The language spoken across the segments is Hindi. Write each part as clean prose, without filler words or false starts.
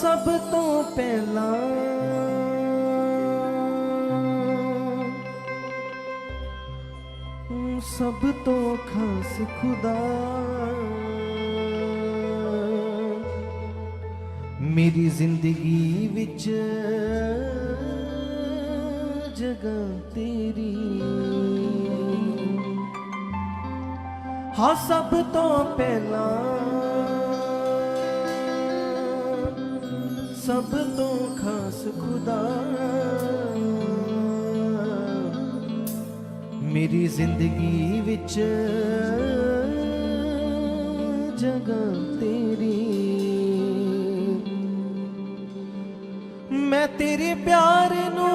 सब तो पहला सब तो खास खुदा मेरी जिंदगी विच जगह तेरी। हाँ सब तो पहला सब तो खास खुदा मेरी जिंदगी विच जगह तेरी। मैं तेरे प्यार नू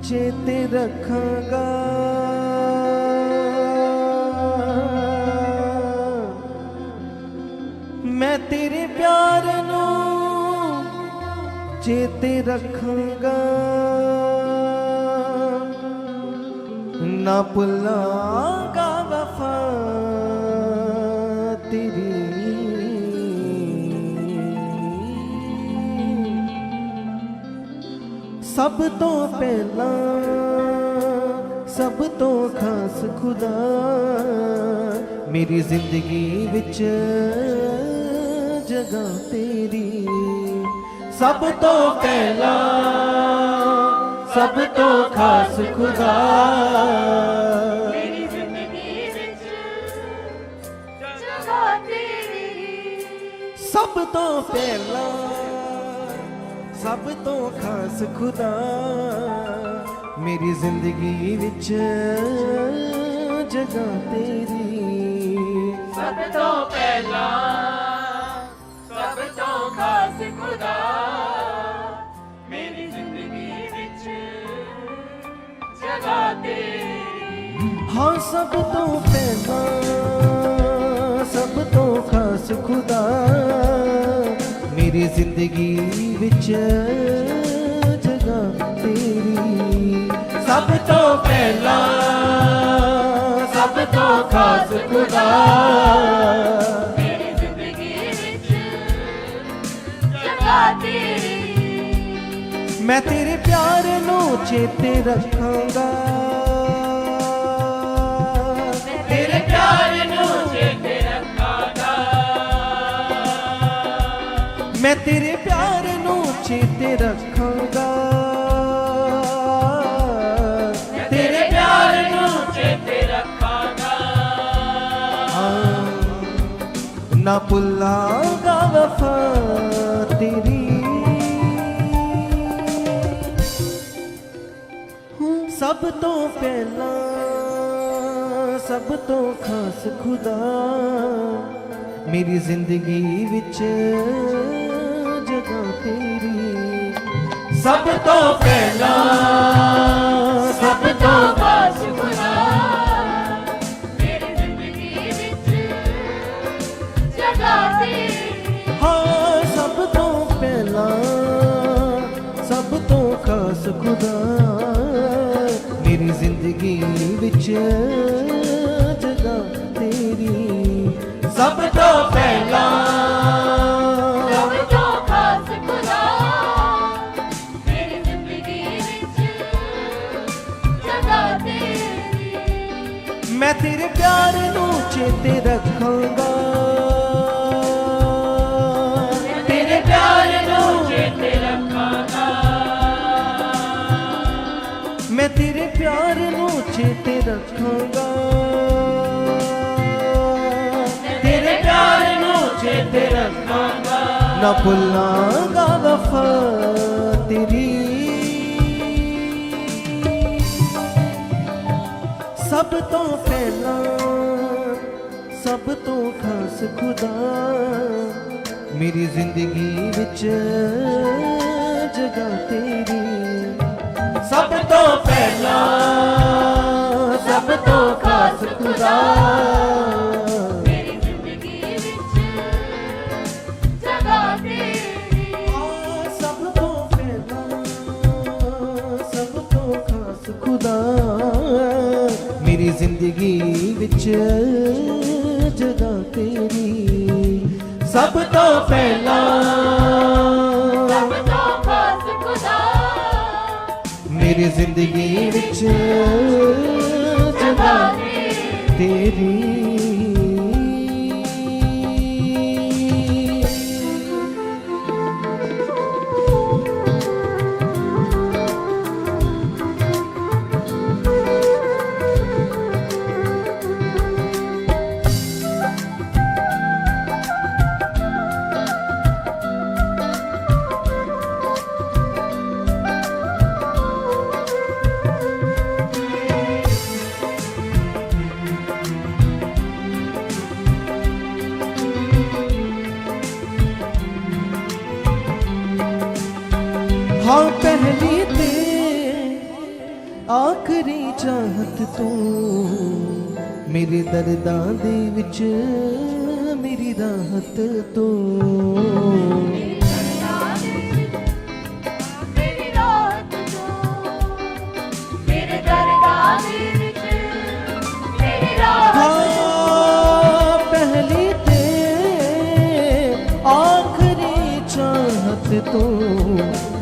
चेते रखांगा मैं तेरे प्यार नू चेते रखांगा ना भुलांगा वफा तेरी। सब तो पहला सब तो खास खुदा मेरी जिंदगी विच जगह तेरी। सब तो पहला सब तो खास खुदा मेरी जिंदगी विच जगह तेरी। सब तो पहला सब तो खास खुदा मेरी जिंदगी विच जगह तेरी। सब तो पहला सब तो खास खुदा मेरी जिंदगी विच जगह तेरी। हाँ सब तो पहला सब तो खास खुदा मेरी जिंदगी विच जगह तेरी। सब तो पहला सब तो खास खुदा मेरी जिंदगी विच जगह तेरी। मैं तेरे प्यार नू चेते रखांगा तेरे प्यार नू चेते रखांगा मैं तेरे प्यार नू चेते रखांगा तेरे प्यार नू चेते रखांगा ना भुलांगा वफा तेरी। सब तो पहला सब तो खास खुदा मेरी जिंदगी विच जगह तेरी। सब तो पहला सब तो खास खुदा मेरी जिंदगी विच जगह तेरी। हाँ सब तो पहला सब तो खास खुदा मेरी जिंदगी विच जगह तेरी। सब तो पहला सब तो खास खुदा मेरी जिंदगी विच जगह तेरी। मैं तेरे प्यार नू चेते रखांगा तेरे प्यार नू चेते रखांगा मैं तेरे प्यार नू चेते रखांगा तेरे प्यार नू चेते रखांगा ना भुलांगा वफा तेरी। सब तो पहला सब तो खास खुदा मेरी जिंदगी विच जगह तेरी। सब तो पहला सब तो खास खुदा मेरी जिंदगी विच जगह तेरी। सब तो पहला सब तो खास खुदा मेरी जिंदगी विच जगह तेरी। सब तो पहला सब तो खास खुदा मेरी जिंदगी विच जगह तेरी हाँ पहली ते आखरी चाहत तू मेरे दर्दां दे विच मेरी राहत तू मेरी रात को मेरे दरगाह दे विच मेरी रात हाँ पहली ते आखरी चाहत तू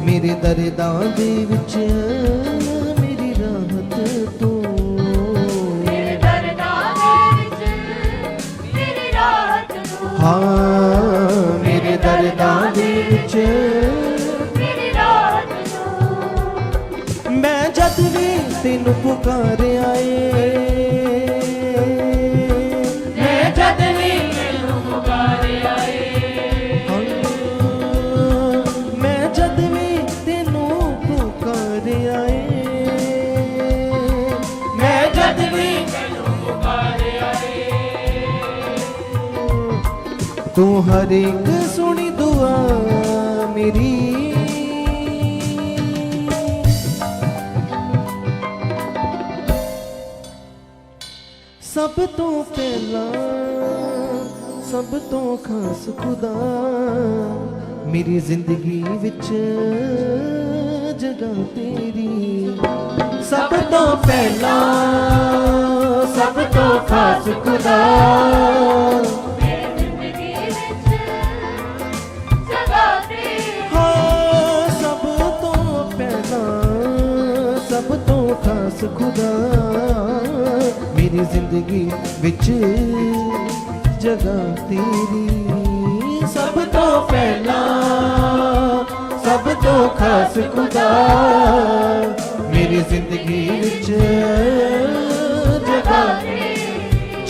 मेरे दर्दां दे विच मेरी राहत तू मेरे दरगाह दे विच मेरी रात को हाँ मेरे दर्दां दे विच मेरी रात को मैं जद भी तेनू पुकारिया मैं जद भी तैनू पुकारिया मैं जद भी तेनू पुकारिया मैं जद भी तू हर एक सुनी दुआ मेरी सब तो पहला सब तो खास खुदा मेरी जिंदगी विच जगह तेरी सब तो पहला सब तो खास खुदा मेरी जिंदगी विच जगह तेरी हाँ सब तो पहला सब तो खास खुदा मेरी जिंदगी विच जगह तेरी सब तो पहला सब तो खास खुदा मेरी जिंदगी विच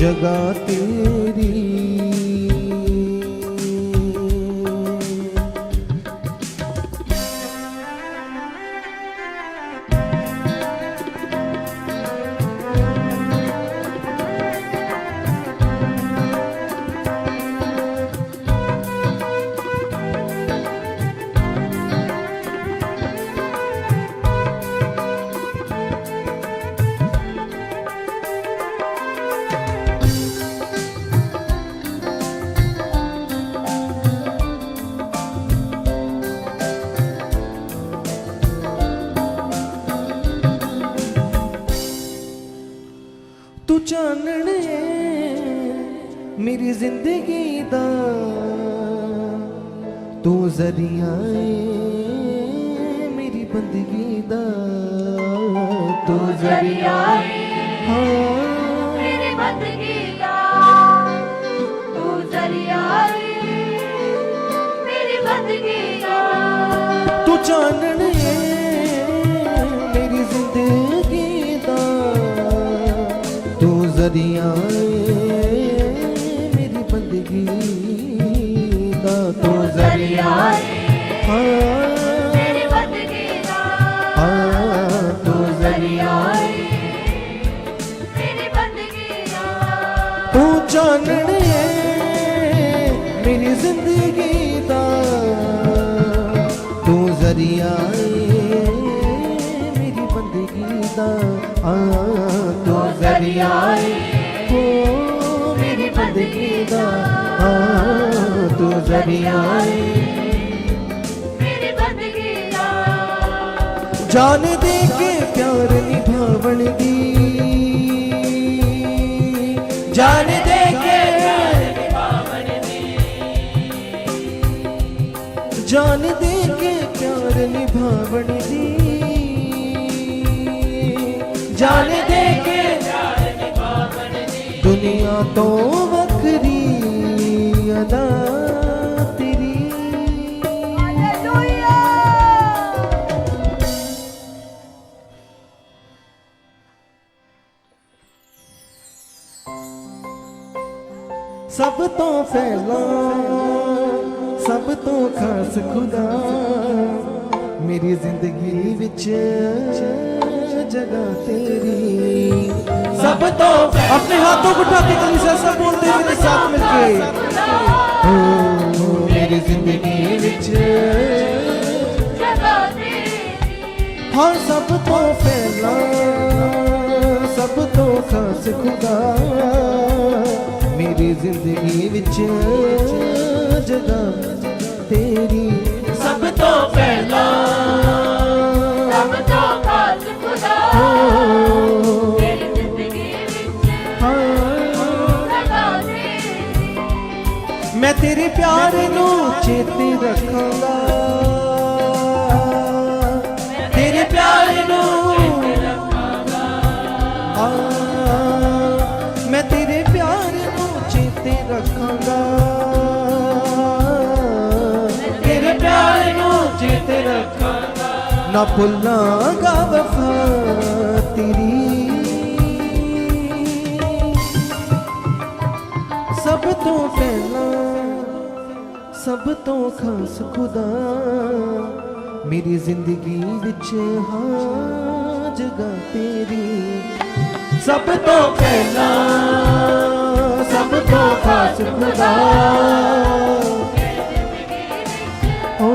जगह तेरी तू चानने मेरी जिंदगी दा तू जरिया मेरी बंदगी दा तू जरिया हाँ मेरी बंदगी का तू जरिया मेरी बंदगी का तू चानने मेरी जिंदगी दा तू जरिया मेरी बंदगी दा तू जरिया हाँ मेरी बंदगी का हाँ तू जरिया मेरी बंदगी का तू चानने मेरी जिंदगी दा तू जरिया मेरी बंदगी दा हाँ तू जरिया हो मेरी बंदगी दा हाँ तू जरिया मेरी बंदगी का जान दे के प्यार निभावन दी जान दे के जान दे के प्यार निभावण दी, जान दे के प्यार निभावण दी, दुनिया तो वखरी अदा तेरी। सब तो पहला सब तो खास खुदा मेरी जिंदगी विच जगह तेरी। सब तो अपने हाथों को उठा के कलीसिया सब बोलते मेरे साथ मिलके, ओ मेरी जिंदगी विच जगह तेरी। हाँ सब तो पहला सब तो खास खुदा मेरी जिंदगी विच जगह तेरी। सब तो पहला सब तो खास खुदा मेरी जिंदगी विच जगह तेरी। मैं तेरे प्यार नू चेते रखांगा, तेरे प्यार नू मैं तेरे प्यार नू चेते रखांगा, तेरे प्यार नू चेते रखांगा, ना भुलांगा वफा तेरी। सब तो पहला सब तो खास खुदा मेरी जिंदगी विच हाँ जगह तेरी। सब तो पहला सब तो खास खुदा ओ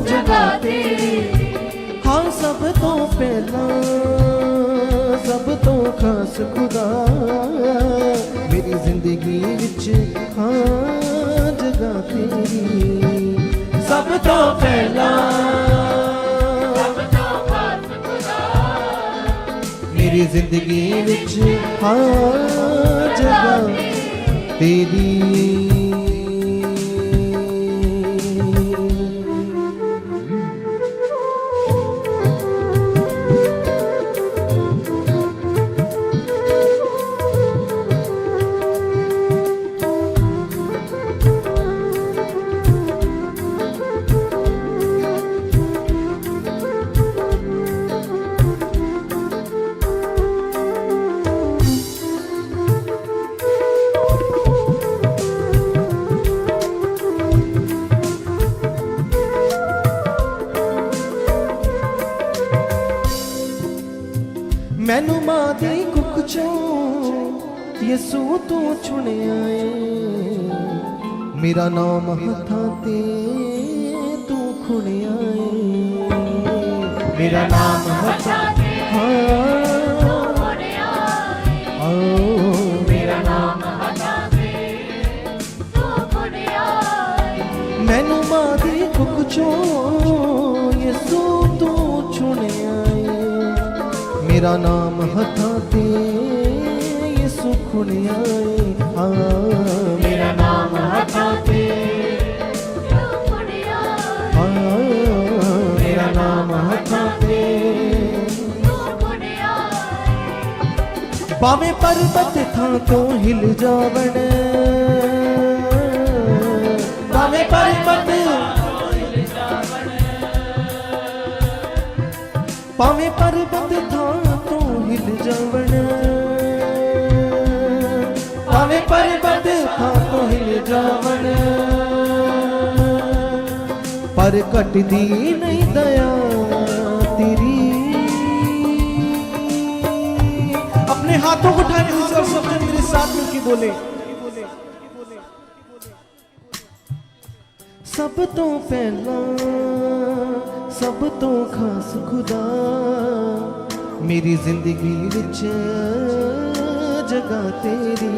जगह तेरी। हाँ सब तो पहला सब तो खास खुदा मेरी जिंदगी विच हाँ जगह तेरी। सब तो पहला सब तो खास खुदा मेरी जिंदगी विच हाँ जगह तेरी। मैनू मां दी कुख चों यसू तू चुनिया ए, मेरा नाम हथा ते तू खुनिया ए, मेरा नाम हथा हाँ मेरा नाम हटा दे तू खुदिया। मैनू मां दी कुख चों यसू तू चुनिया ए, मेरा नाम हथा ते यसू खुनिया ए, हाँ मेरा नाम हथा ते तू खुदिया हाँ मेरा नाम हथा ते। तू खुदिया पावे पर्वत थां तो हिल जावण, पावे पर्वत पावे पर्वत थां तो हिल जावण, पावे पर्वत थां तो हिल जावण, पर घटदी नहीं दया तेरी। अपने हाथों को उठाने से और सब जन मेरे साथ मिलके बोले, सब तो पहला सब तो खास खुदा मेरी जिंदगी विच जगह तेरी।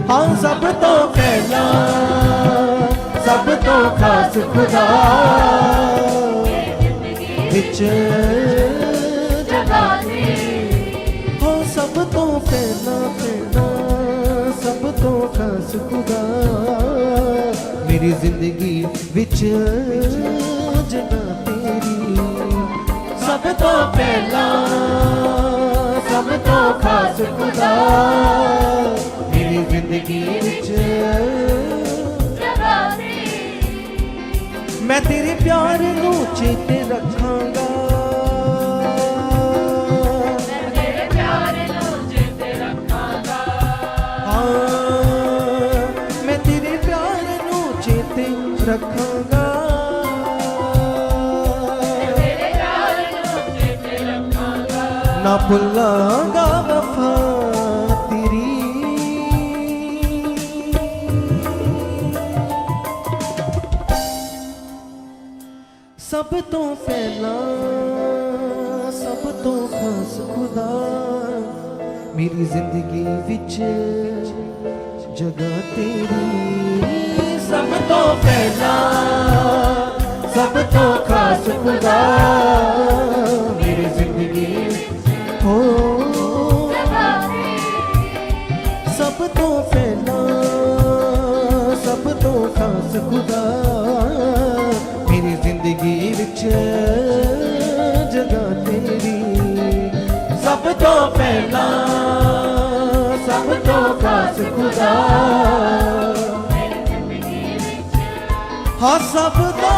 हाँ सब तो पहला सब तो खास खुदा विच जगह तेरी। हाँ सब तो पहला पहला सब तो खास खुदा मेरी जिंदगी विच जगह तेरी सब तो पहला सब तो खास खुदा मेरी जिंदगी विच जगह दी मैं तेरे प्यार नू चेते रखांगा मैं तेरे प्यार नू चेते रखांगा हाँ मैं तेरे प्यार नू चेते रखांगा तेरे प्यार नू चेते रखांगा ना भुलांगा वफा तेरी सब तो पहला सब तो खास खुदा मेरी जिंदगी विच जगह तेरी सब तो पहला सब तो खास खुदा मेरी जिंदगी हो जगह दी सब तो पहला सब तो खास खुदा मेरी जिंदगी विच जगह तेरी सब तो पहला सब तो खास खुदा मेरी जिंदगी विच हाँ सब तो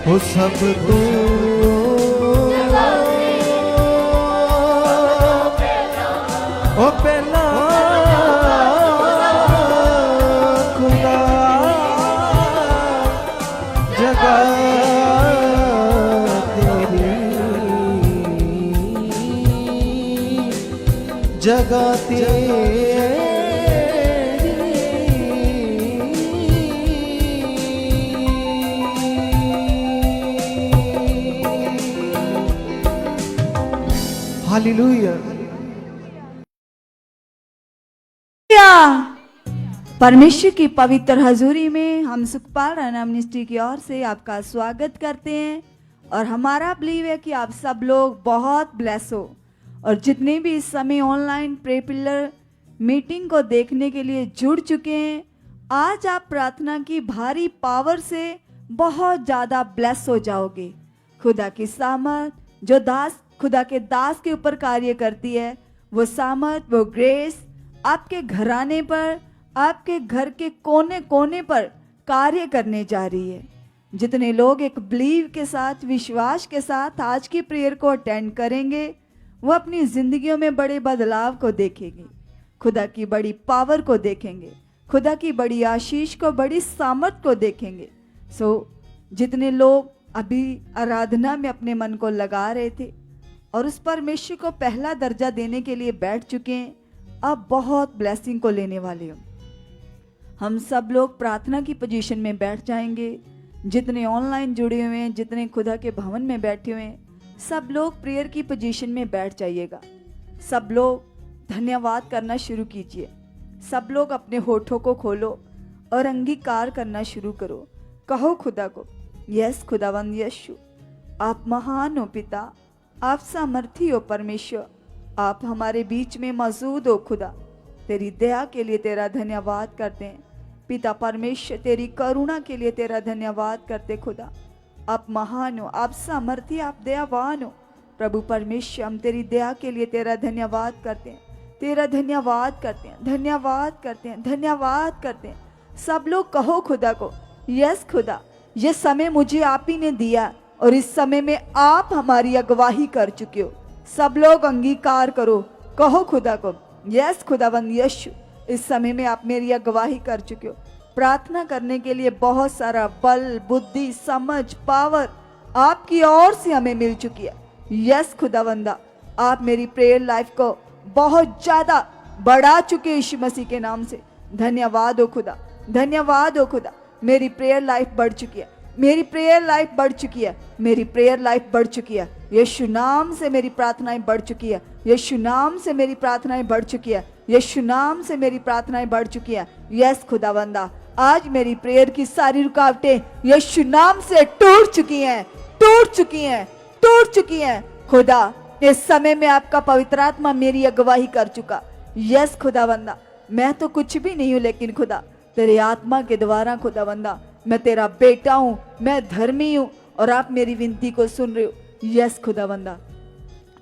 हो सब तो ओ पहला खुदा जगह तेरी जगह तेरी हालेलुया परमेश्वर की पवित्र हजूरी में हम सुखपाल राणा मिनिस्ट्री की ओर से आपका स्वागत करते हैं और हमारा बिलीव है कि आप सब लोग बहुत ब्लेस हो और जितने भी इस समय ऑनलाइन प्रे पिलर मीटिंग को देखने के लिए जुड़ चुके हैं आज आप प्रार्थना की भारी पावर से बहुत ज़्यादा ब्लेस हो जाओगे। खुदा की सामर्थ जो दास खुदा के दास के ऊपर कार्य करती है वो सामर्थ वो ग्रेस आपके घराने पर आपके घर के कोने कोने पर कार्य करने जा रही है। जितने लोग एक बिलीव के साथ विश्वास के साथ आज की प्रेयर को अटेंड करेंगे वो अपनी जिंदगियों में बड़े बदलाव को देखेंगे, खुदा की बड़ी पावर को देखेंगे, खुदा की बड़ी आशीष को बड़ी सामर्थ को देखेंगे। जितने लोग अभी आराधना में अपने मन को लगा रहे थे और उस परमेश्वर को पहला दर्जा देने के लिए बैठ चुके हैं अब बहुत ब्लेसिंग को लेने वाले हो। हम सब लोग प्रार्थना की पोजीशन में बैठ जाएंगे। जितने ऑनलाइन जुड़े हुए हैं जितने खुदा के भवन में बैठे हुए हैं सब लोग प्रेयर की पोजीशन में बैठ जाइएगा। सब लोग धन्यवाद करना शुरू कीजिए। सब लोग अपने होठों को खोलो और अंगीकार करना शुरू करो। कहो खुदा को, यस खुदावंद यीशु आप महान हो पिता, आप सामर्थी हो परमेश्वर, आप हमारे बीच में मौजूद हो खुदा। तेरी दया के लिए तेरा धन्यवाद करते हैं पिता परमेश्वर, तेरी करुणा के लिए तेरा धन्यवाद करते खुदा। आप महान हो, आप सामर्थी, आप दयावान हो प्रभु परमेश्वर। हम तेरी दया के लिए तेरा धन्यवाद करते हैं, तेरा धन्यवाद करते हैं, धन्यवाद करते हैं, धन्यवाद करते हैं। सब लोग कहो खुदा को, यस खुदा ये समय मुझे आप ही ने दिया और इस समय में आप हमारी अगवाही कर चुके हो। सब लोग अंगीकार करो, कहो खुदा को, यस खुदावंद यीशु इस समय में आप मेरी अगवाही कर चुके हो। प्रार्थना करने के लिए बहुत सारा बल, बुद्धि, समझ, पावर आपकी ओर से हमें मिल चुकी है। यस खुदावंदा आप मेरी प्रेयर लाइफ को बहुत ज्यादा बढ़ा चुके यीशु मसीह के नाम से। धन्यवाद हो खुदा, धन्यवाद हो खुदा। मेरी प्रेयर लाइफ बढ़ चुकी है, मेरी प्रेयर लाइफ बढ़ चुकी है, मेरी प्रेयर लाइफ बढ़ चुकी है। यीशु नाम से मेरी प्रार्थनाएं बढ़ चुकी है, यीशु नाम से मेरी प्रार्थनाएं बढ़ चुकी है, यीशु नाम से मेरी प्रार्थनाएं बढ़ चुकी है। यस खुदावंदा आज मेरी प्रेयर की सारी रुकावटें यीशु नाम से टूट चुकी हैं, टूट चुकी हैं, टूट चुकी हैं। खुदा इस समय में आपका पवित्र आत्मा मेरी अगुवाई कर चुका। यस खुदावंदा, मैं तो कुछ भी नहीं हूं, लेकिन खुदा तेरे आत्मा के द्वारा खुदावंदा मैं तेरा बेटा हूं, मैं धर्मी हूं और आप मेरी विनती को सुन रहे हो। यस खुदावंदा,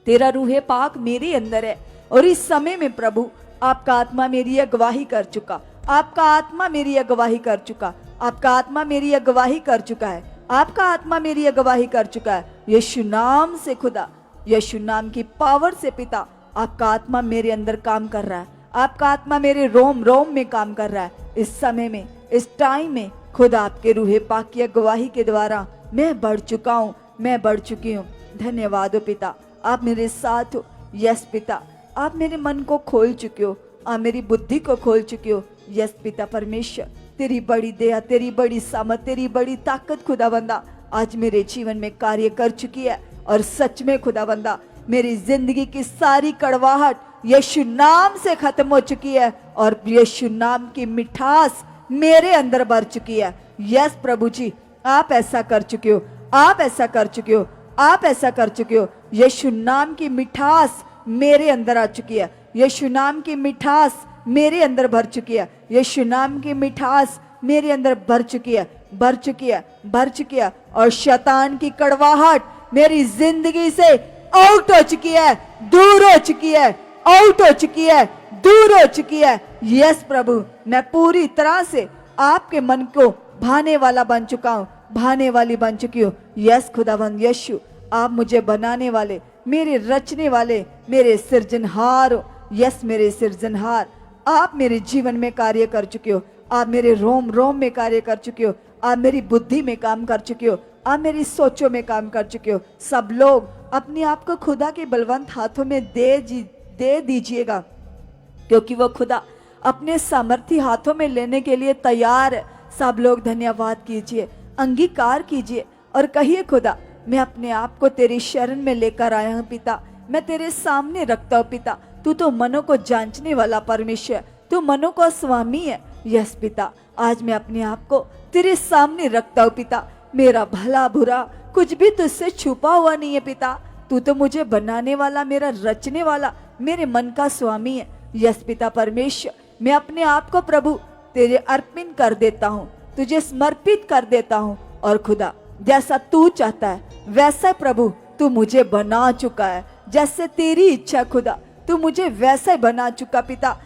तेरा रूहे पाक मेरे अंदर है और इस समय में प्रभु आपका आत्मा मेरी अगवाही कर चुका, आपका आत्मा मेरी अगवाही कर चुका, आपका आत्मा मेरी अगवाही कर चुका है, आपका आत्मा मेरी अगवाही कर चुका है। यीशु नाम से खुदा, यीशु नाम की पावर से पिता, आपका आत्मा मेरे अंदर काम कर रहा है, आपका आत्मा मेरे रोम रोम में काम कर रहा है। इस समय में, इस टाइम में खुदा आपके रूहे पाक की अगवाही के द्वारा मैं बढ़ चुका हूँ, मैं बढ़ चुकी हूँ। धन्यवाद हो पिता, आप मेरे साथ हो। यस पिता, आप मेरे मन को खोल चुके हो, आप मेरी बुद्धि को खोल चुके हो। यस पिता परमेश्वर, तेरी बड़ी दया, तेरी बड़ी सामर्थ, तेरी बड़ी ताकत खुदाबंदा आज मेरे जीवन में कार्य कर चुकी है और सच में खुदाबंदा मेरी जिंदगी की सारी कड़वाहट यीशु नाम से खत्म हो चुकी है और यीशु नाम की मिठास मेरे अंदर भर चुकी है। यस प्रभु जी, आप ऐसा कर चुके हो, आप ऐसा कर चुके हो, आप ऐसा कर चुके हो। यीशु नाम की मिठास मेरे अंदर आ चुकी है, यीशु नाम की मिठास मेरे अंदर भर चुकी है, यीशु नाम की मिठास मेरे अंदर भर चुकी है, भर चुकी है, भर चुकी है और शैतान की कड़वाहट मेरी जिंदगी से आउट हो चुकी है, दूर हो चुकी है, आउट हो चुकी है, दूर हो चुकी है। यस प्रभु, मैं पूरी तरह से आपके मन को भाने वाला बन चुका हूँ, भाने वाली बन चुकी हूँ। यस खुदावंद यीशु, आप मुझे बनाने वाले, मेरे रचने वाले, मेरे सृजनहार हो। यस मेरे सृजनहार, आप मेरे जीवन में कार्य कर चुके हो, आप मेरे रोम रोम में कार्य कर चुके हो, आप मेरी बुद्धि में काम कर चुके हो, आप मेरी सोचों में काम कर चुके हो। सब लोग अपने आप को खुदा के बलवंत हाथों में दे दीजिएगा, क्योंकि वो खुदा अपने सामर्थी हाथों में लेने के लिए तैयार है। सब लोग धन्यवाद कीजिए, अंगीकार कीजिए और कहिए खुदा, मैं अपने आप को तेरी शरण में लेकर आया हूँ पिता, मैं तेरे सामने रखता हूँ पिता। तू तो मनों को जांचने वाला परमेश्वर, तू मनों का स्वामी है। यस पिता, आज मैं अपने आप को तेरे सामने रखता हूँ पिता। मेरा भला बुरा कुछ भी तुझसे छुपा हुआ नहीं है पिता। तू तो मुझे बनाने वाला, मेरा रचने वाला, मेरे मन का स्वामी है। यस पिता परमेश्वर, मैं अपने आप को प्रभु तेरे अर्पित कर देता हूँ, तुझे समर्पित कर देता हूँ। और खुदा, जैसा तू चाहता है वैसा प्रभु तू मुझे बना चुका है, जैसे तेरी इच्छा खुदा तू मुझे वैसा बना चुका पिता।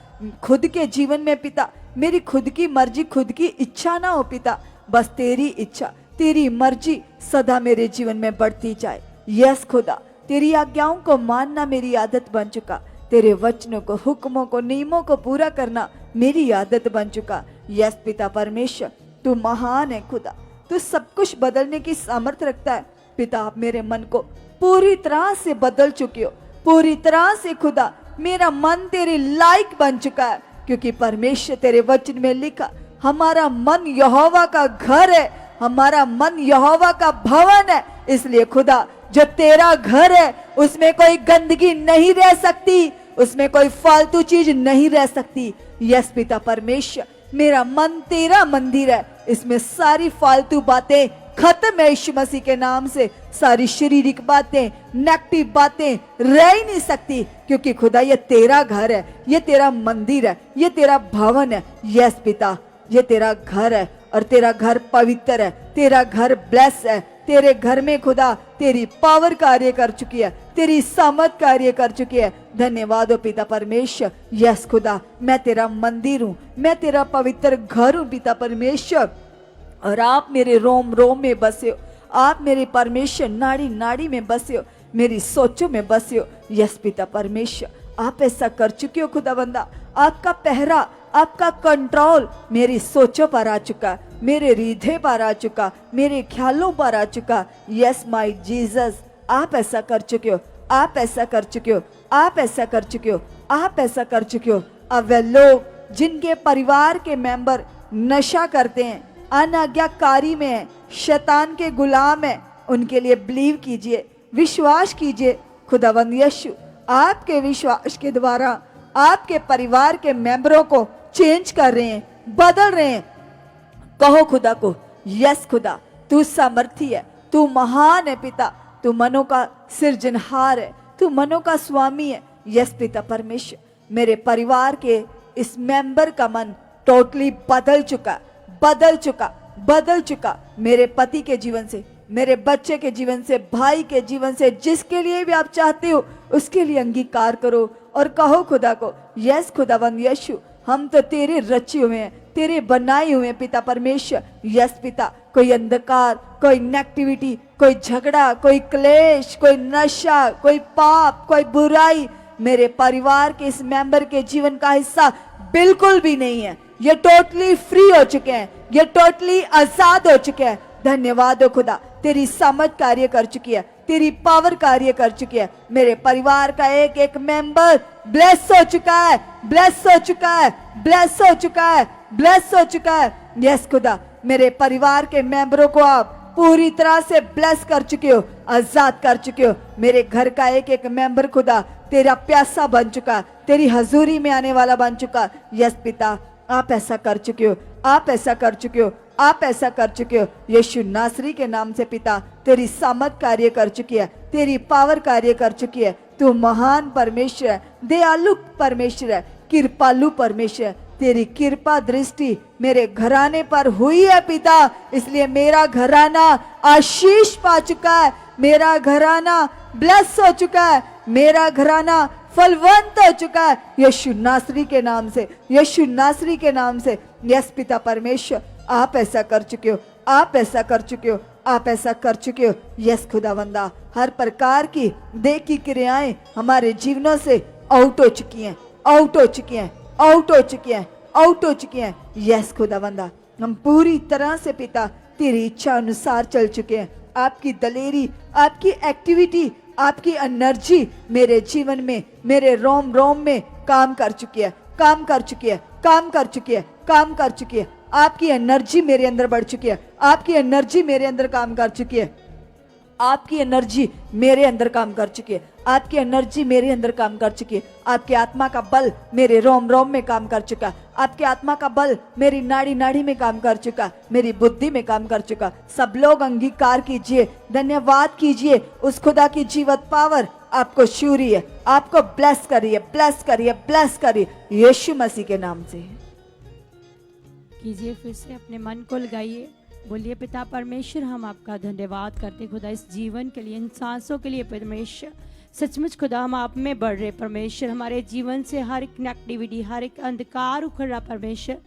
खुद के जीवन में पिता मेरी खुद की मर्जी, खुद की इच्छा ना हो पिता, बस तेरी इच्छा, तेरी मर्जी सदा मेरे जीवन में बढ़ती जाए। यस खुदा, तेरी आज्ञाओं को मानना मेरी आदत बन चुका, तेरे वचनों को, हुक्मों को, नियमों को पूरा करना मेरी आदत बन चुका। यस पिता परमेश्वर, तू महान है खुदा, तू सब कुछ बदलने की सामर्थ्य रखता है पिता। आप मेरे मन को पूरी तरह से बदल चुके हो, पूरी तरह से खुदा मेरा मन तेरे लायक बन चुका है, क्योंकि परमेश्वर तेरे वचन में लिखा, हमारा मन यहोवा का घर है, हमारा मन यहोवा का भवन है। इसलिए खुदा, जो तेरा घर है उसमें कोई गंदगी नहीं रह सकती, उसमें कोई फालतू चीज नहीं रह सकती। यस पिता परमेश्वर, मेरा मन तेरा मंदिर है, इसमें सारी फालतू बातें खत्म है यीशु मसीह के नाम से। सारी शारीरिक बातें, नेगेटिव बातें रह ही नहीं सकती, क्योंकि खुदा ये तेरा घर है, ये तेरा मंदिर है, ये तेरा भवन है। यस पिता, ये तेरा घर है और तेरा घर पवित्र है, तेरा घर ब्लेस है। तेरे घर में खुदा तेरी पावर कार्य कर चुकी है, तेरी सामर्थ कार्य कर चुकी है। धन्यवाद हो पिता परमेश्वर। यस खुदा, मैं तेरा मंदिर हूँ, मैं तेरा पवित्र घर हूँ पिता परमेश्वर, और आप मेरे रोम रोम में बसे हो, आप मेरे परमेश्वर नाड़ी नाड़ी में बसे हो, मेरी सोचों में बसे हो। यस पिता परमेश्वर, आप ऐसा कर चुके हो खुदाबंदा। आपका पहरा, आपका कंट्रोल मेरी सोचों पर आ चुका, मेरे हृदय पर आ चुका, मेरे ख्यालों पर आ चुका। यस माय जीसस, आप ऐसा कर चुके हो, आप ऐसा कर चुके हो, आप ऐसा कर चुके हो, आप ऐसा कर चुके हो। अब वे लोग जिनके परिवार के मेंबर नशा करते हैं, अनाज्ञाकारी में है, शैतान के गुलाम है, उनके लिए बिलीव कीजिए, विश्वास कीजिए। खुदावंद यीशु आपके विश्वास के द्वारा आपके परिवार के मेंबरों को चेंज कर रहे हैं, बदल रहे हैं। कहो खुदा को, यस खुदा, तू सामर्थी है, तू महान है पिता, तू मनों का सृजनहार है, तू तू मनों का स्वामी है। यस पिता परमेश्वर, मेरे परिवार के इस मेंबर का मन टोटली बदल चुका मेरे पति के जीवन से, मेरे बच्चे के जीवन से, भाई के जीवन से, जिसके लिए भी आप चाहते हो उसके लिए अंगीकार करो और कहो खुदा को, यस खुदावंद यीशु, हम तो तेरे रचे हुए हैं, तेरे बनाए हुए हैं पिता परमेश्वर। यस पिता, कोई अंधकार, कोई नेगेटिविटी, कोई झगड़ा, कोई क्लेश, कोई नशा, कोई पाप, कोई बुराई मेरे परिवार के इस मेंबर के जीवन का हिस्सा बिल्कुल भी नहीं है। ये टोटली फ्री हो चुके हैं, ये टोटली आजाद हो चुके हैं। धन्यवाद हो खुदा, तेरी समझ कार्य कर चुकी है, तेरी पावर कार्य कर चुकी है। मेरे परिवार का एक एक मेंबर ब्लेस हो चुका है, ब्लेस हो चुका है, ब्लेस हो चुका है, ब्लेस हो चुका है। यस खुदा, मेरे परिवार के मेंबरों को आप पूरी तरह से ब्लेस कर चुके हो, आजाद कर चुके हो। मेरे घर का एक एक मेंबर खुदा तेरा प्यासा बन चुका, तेरी हजूरी में आने वाला बन चुका। यस पिता, आप ऐसा कर चुके हो, आप ऐसा कर चुके हो, आप ऐसा कर चुके हो। यीशु नासरी के नाम से पिता, तेरी सामर्थ कार्य कर चुकी है, तेरी पावर कार्य कर चुकी है। तू महान परमेश्वर है, दयालु परमेश्वर है, कृपालु परमेश्वर है। तेरी कृपा दृष्टि मेरे घराने पर हुई है पिता, इसलिए मेरा घराना आशीष पा चुका है, मेरा घराना ब्लेस हो चुका है, मेरा घराना फलवंत हो चुका है। यीशु नासरी के नाम से, यीशु नासरी के नाम से। यस पिता परमेश्वर, आप ऐसा कर चुके हो, आप ऐसा कर चुके हो, आप ऐसा कर चुके हो। यस खुदावंदा, हर प्रकार की देह की क्रियाएं हमारे जीवनों से आउट हो चुकी हैं, आउट हो चुकी हैं, आउट हो चुकी हैं, आउट हो चुकी हैं। यस खुदावंदा, हम पूरी तरह से पिता तेरी इच्छा अनुसार चल चुके हैं। आपकी दलेरी, आपकी एक्टिविटी, आपकी एनर्जी मेरे जीवन में, मेरे रोम रोम में काम कर चुकी है, काम कर चुकी है, काम कर चुकी है, काम कर चुकी है। आपकी एनर्जी मेरे अंदर बढ़ चुकी है, आपकी एनर्जी मेरे अंदर काम कर चुकी है, आपकी एनर्जी मेरे अंदर काम कर चुकी है, आपकी एनर्जी मेरे अंदर काम कर चुकी है। आपकी आत्मा का बल मेरे रोम रोम में काम कर चुका, आपकी आत्मा का बल मेरी नाड़ी नाड़ी में काम कर चुका, मेरी बुद्धि में काम कर चुका। सब लोग अंगीकार कीजिए, धन्यवाद कीजिए, उस खुदा की जीवत पावर आपको छू रही है, आपको ब्लेस करिए, ब्लेस करिए, ब्लेस करिए, यीशु मसीह के नाम से। कीजिए, फिर से अपने मन को लगाइए, बोलिए, पिता परमेश्वर, हम आपका धन्यवाद करते खुदा इस जीवन के लिए, इन सांसों के लिए परमेश्वर। सचमुच खुदा, हम आप में बढ़ रहे परमेश्वर, हमारे जीवन से हर एक नेगेटिविटी, हर एक अंधकार उखड़ रहा परमेश्वर,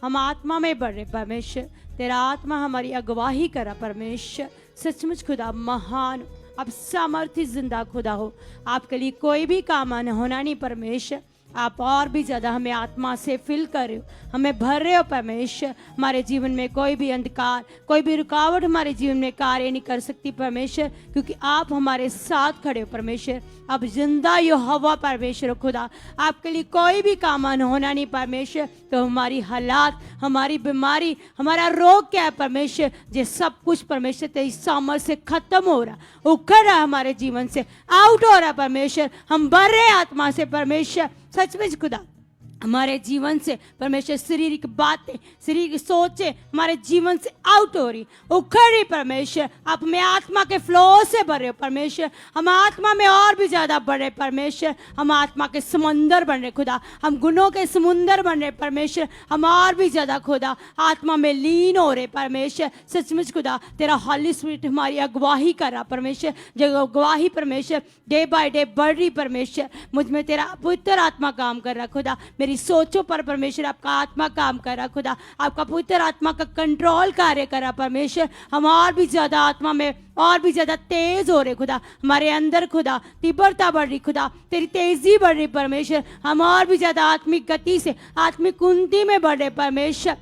हम आत्मा में बढ़ रहे परमेश्वर, तेरा आत्मा हमारी अगवाही करा परमेश्वर। सचमुच खुदा महान, अब सामर्थ्य जिंदा खुदा हो, आपके लिए कोई भी काम होना नहीं परमेश्वर। आप और भी ज़्यादा हमें आत्मा से फिल कर रहे हो, हमें भर रहे हो परमेश्वर। हमारे जीवन में कोई भी अंधकार, कोई भी रुकावट हमारे जीवन में कार्य नहीं कर सकती परमेश्वर, क्योंकि आप हमारे साथ खड़े हो परमेश्वर। अब जिंदा यहोवा परमेश्वर खुदा, आपके लिए कोई भी काम होना नहीं परमेश्वर। तो हमारी हालात, हमारी बीमारी, हमारा रोग क्या है परमेश्वर, ये सब कुछ परमेश्वर तेरी सामर्थ से खत्म हो रहा, उखड़ रहा, हमारे जीवन से आउट हो रहा परमेश्वर। हम भर रहे आत्मा से परमेश्वर। सचमुच खुदा, हमारे जीवन से परमेश्वर शारीरिक बातें, शारीरिक सोचें हमारे जीवन से आउट हो रही, उखड़ रही परमेश्वर। आप हमें आत्मा के फ्लो से भर रहे हो परमेश्वर, हम आत्मा में और भी ज़्यादा बढ़ रहे परमेश्वर। हम आत्मा के समुंदर बन रहे खुदा, हम गुनों के समुंदर बन रहे परमेश्वर, हम और भी ज़्यादा खुदा आत्मा में लीन हो रहे परमेश्वर। सचमुच खुदा, तेरा हॉली स्पिरिट हमारी अगवाही कर रहा परमेश्वर, जो अगवाही परमेश्वर डे बाय डे बढ़ रही परमेश्वर। मुझ में तेरा पवित्र आत्मा काम कर रहा खुदा, मेरी सोचों पर परमेश्वर आपका आत्मा काम कर रहा खुदा, आपका पवित्र आत्मा का कंट्रोल कार्य कर रहा परमेश्वर। हम और भी ज्यादा आत्मा में और भी ज्यादा तेज हो रहे खुदा, हमारे अंदर खुदा तीव्रता बढ़ रही खुदा, तेरी तेजी बढ़ रही परमेश्वर। हम और भी ज्यादा आत्मिक गति से, आत्मिक उन्नति में बढ़ रहे परमेश्वर।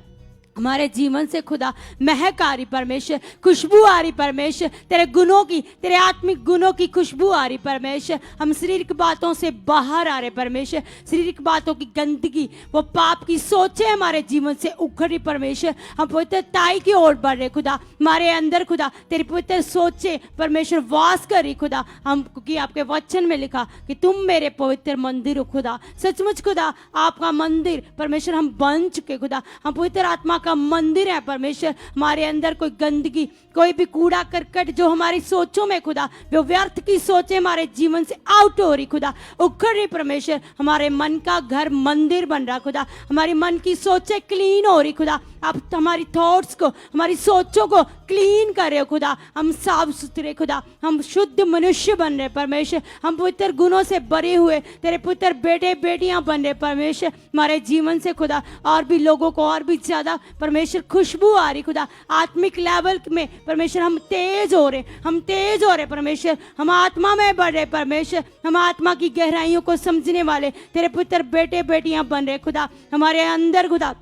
हमारे जीवन से खुदा महक आ रही परमेश्वर, खुशबू आ रही परमेश्वर, तेरे गुणों की, तेरे आत्मिक गुणों की खुशबू आ रही परमेश्वर। हम शारीरिक बातों से बाहर आ रहे परमेश्वर, शारीरिक बातों की गंदगी, वो पाप की सोचें हमारे जीवन से उखड़ रही परमेश्वर। हम पवित्रताई की ओर बढ़ रहे खुदा, हमारे अंदर खुदा तेरी पवित्र सोचें परमेश्वर वास कर रही खुदा। हम क्योंकि आपके वचन में लिखा कि तुम मेरे पवित्र मंदिर हो खुदा। सचमुच खुदा, आपका मंदिर परमेश्वर हम बन चुके खुदा, हम पवित्र आत्मा का मंदिर है परमेश्वर। हमारे अंदर कोई गंदगी, कोई भी कूड़ा करकट जो हमारी सोचों में खुदा, जो व्यर्थ की सोचें हमारे जीवन से आउट हो रही खुदा, उखड़ रही परमेश्वर। हमारे मन का घर मंदिर बन रहा खुदा, हमारी मन की सोचें क्लीन हो रही खुदा। आप हमारी थॉट्स को, हमारी सोचों को क्लीन कर रहे हो खुदा। हम साफ सुथरे खुदा, हम शुद्ध मनुष्य बन रहे परमेश्वर। हम पवित्र गुणों से भरे हुए तेरे पुत्र बेटे बेटियां बन रहे परमेश्वर। हमारे जीवन से खुदा और भी लोगों को और भी ज्यादा परमेश्वर खुशबू आ रही खुदा। आत्मिक लेवल में परमेश्वर हम तेज हो रहे, हम तेज हो रहे परमेश्वर। हम आत्मा में बढ़ रहे परमेश्वर। हम आत्मा की गहराइयों को समझने वाले तेरे पुत्र बेटे बेटियां बन रहे खुदा। हमारे अंदर खुदा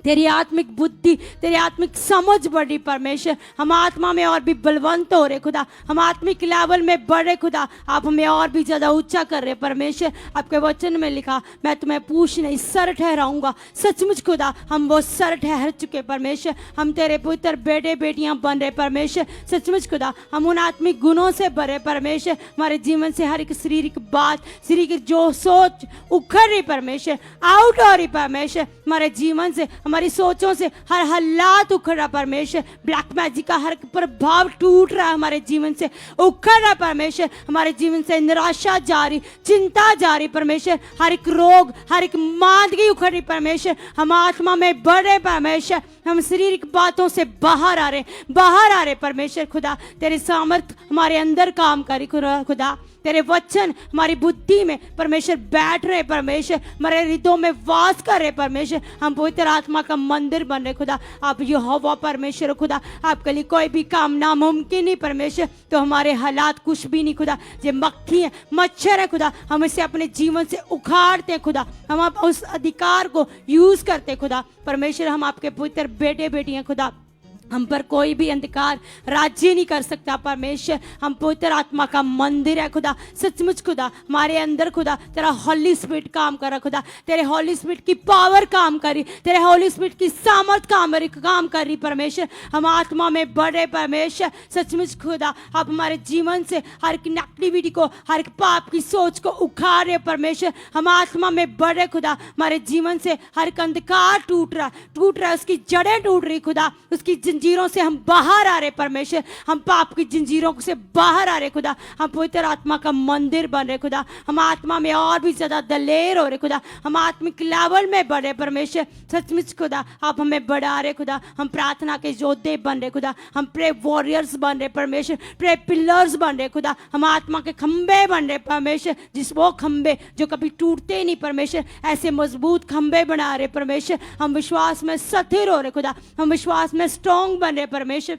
तेरी आत्मिक बुद्धि, तेरी आत्मिक समझ बढ़ रही परमेश्वर। हम आत्मा में और भी बलवंत हो रहे खुदा, हम आत्मिक लेवल में बढ़ रहे खुदा। आप हमें और भी ज़्यादा ऊंचा कर रहे परमेश्वर। आपके वचन में लिखा, मैं तुम्हें पूछ नहीं सर ठहराऊंगा। सचमुच खुदा हम वो सर ठहर चुके परमेश्वर। हम तेरे पुत्र बेटे बेटियां बन रहे परमेश्वर। सचमुच खुदा हम उन आत्मिक गुणों से भरे परमेश्वर। हमारे जीवन से हर एक शारीरिक बात, शरीर की जो सोच उखड़ रही परमेश्वर, आउट हो रही परमेश्वर। हमारे जीवन से, हमारी सोचों से हर हालात उखड़ रहा परमेश्वर। ब्लैक मैजिक का हर प्रभाव टूट रहा है हमारे जीवन से, उखड़ रहा परमेश्वर। हमारे जीवन से निराशा जारी, चिंता जारी परमेश्वर। हर एक रोग, हर एक मांदगी उखड़ रही परमेश्वर। हम आत्मा में बढ़ रहे परमेश्वर। हम शारीरिक बातों से बाहर आ रहे, बाहर आ रहे परमेश्वर। खुदा तेरे सामर्थ हमारे अंदर काम करे खुदा। तेरे वचन हमारी बुद्धि में परमेश्वर बैठ रहे परमेश्वर। हमारे हृदयों में वास कर रहे परमेश्वर। हम पवित्र आत्मा का मंदिर बन रहे खुदा। आप यहोवा परमेश्वर खुदा, आपके लिए कोई भी काम नामुमकिन नहीं परमेश्वर। तो हमारे हालात कुछ भी नहीं खुदा। ये मक्खी है, मच्छर है खुदा, हम इसे अपने जीवन से उखाड़ते हैं खुदा। हम उस अधिकार को यूज करते खुदा परमेश्वर। हम आपके पुत्र बेटे बेटियां खुदा, हम पर कोई भी अंधकार राज्य नहीं कर सकता परमेश्वर। हम पवित्र आत्मा का मंदिर है खुदा। सचमुच खुदा हमारे अंदर खुदा तेरा हॉली स्पिरिट काम कर रहा खुदा। तेरे हॉली स्पिरिट की पावर काम करी, तेरे हॉली स्पिरिट की सामर्थ काम कर रही परमेश्वर। हम आत्मा में बढ़े परमेश्वर। सचमुच खुदा आप हमारे जीवन से हर एक नेगेटिविटी को, हर एक पाप की सोच को उखाड़ रहे परमेश्वर। हम आत्मा में बढ़े खुदा। हमारे जीवन से हर एक अंधकार टूट रहा है, उसकी जड़ें टूट रही खुदा। उसकी जंजीरों से हम बाहर आ रहे परमेश्वर। हम पाप की जंजीरों से बाहर आ रहे खुदा। हम पवित्र आत्मा का मंदिर बन रहे खुदा। हम आत्मा में और भी ज्यादा दलेर हो रहे खुदा। हम आत्मिक लेवल में बढ़ रहे परमेश्वर। सचमुच खुदा आप हमें बढ़ा रहे खुदा। हम प्रार्थना के योद्धे बन रहे खुदा। हम प्रे वॉरियर्स बन रहे परमेश्वर। प्रे पिलर्स बन रहे खुदा। हम आत्मा के खंबे बन रहे परमेश्वर। जिस वो खंबे जो कभी टूटते नहीं परमेश्वर, ऐसे मजबूत खंबे बना रहे परमेश्वर। हम विश्वास में स्थिर हो रहे खुदा। हम विश्वास में स्ट्रॉन्ग बन रहे परमेश्वर।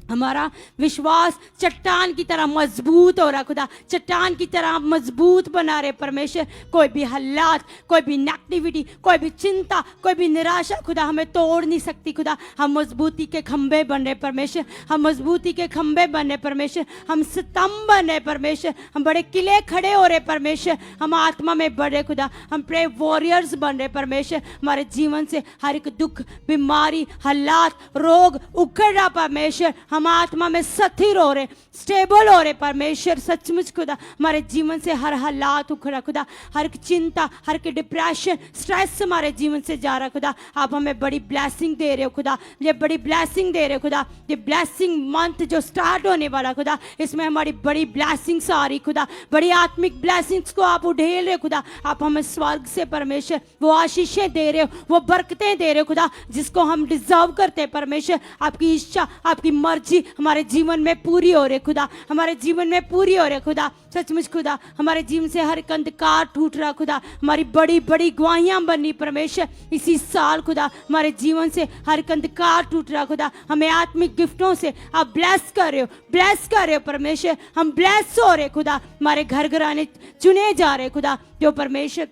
हमारा विश्वास चट्टान की तरह मजबूत हो रहा खुदा। चट्टान की तरह मजबूत बना रहे परमेश्वर। कोई भी हालात, कोई भी नेगेटिविटी, कोई भी चिंता, कोई भी निराशा खुदा हमें तोड़ नहीं सकती खुदा। हम मजबूती के खंबे बन रहे परमेश्वर। हम मजबूती के खंबे बन रहे परमेश्वर। हम स्तंभ बन रहे परमेश्वर। हम बड़े किले खड़े हो रहे परमेश्वर। हम आत्मा में बढ़ रहे खुदा। हम प्रे वॉरियर्स बन रहे परमेश्वर। हमारे जीवन से हर एक दुख, बीमारी, हालात, रोग उखड़ रहा परमेश्वर। हम आत्मा में स्थिर हो रहे, स्टेबल हो रहे परमेश्वर। सचमुच खुदा हमारे जीवन से हर हालात उखड़ा खुदा। हर एक चिंता, हर एक डिप्रेशन, स्ट्रेस हमारे जीवन से जा रहा खुदा। आप हमें बड़ी ब्लेसिंग दे रहे हो खुदा। ये बड़ी ब्लेसिंग दे रहे हो खुदा। ये ब्लेसिंग मंथ जो स्टार्ट होने वाला खुदा, इसमें हमारी बड़ी ब्लेसिंग्स आ रही खुदा। बड़ी आत्मिक ब्लेसिंग्स को आप उड़ेल रहे हो खुदा। आप हमें स्वर्ग से परमेश्वर वो आशीषें दे रहे हो, वो बरकतें दे रहे हो खुदा, जिसको हम डिजर्व करते हैं परमेश्वर। आपकी इच्छा, आपकी मर्जी हमारे जीवन में पूरी हो रही खुदा। हमारे जीवन में पूरी हो रही खुदा। सचमुच खुदा हमारे जीवन से हर एक अंधकार टूट रहा खुदा। हमारी बड़ी बड़ी गवाहियां बननी परमेश्वर। इसी साल खुदा हमारे जीवन से हर एक अंधकार टूट रहा खुदा। हमें आत्मिक गिफ्टों से आप ब्लेस कर रहे हो, ब्लेस कर रहे हो परमेश्वर। हम ब्लेस हो रहे खुदा। हमारे घर घराने चुने जा रहे खुदा। जो परमेश्वर,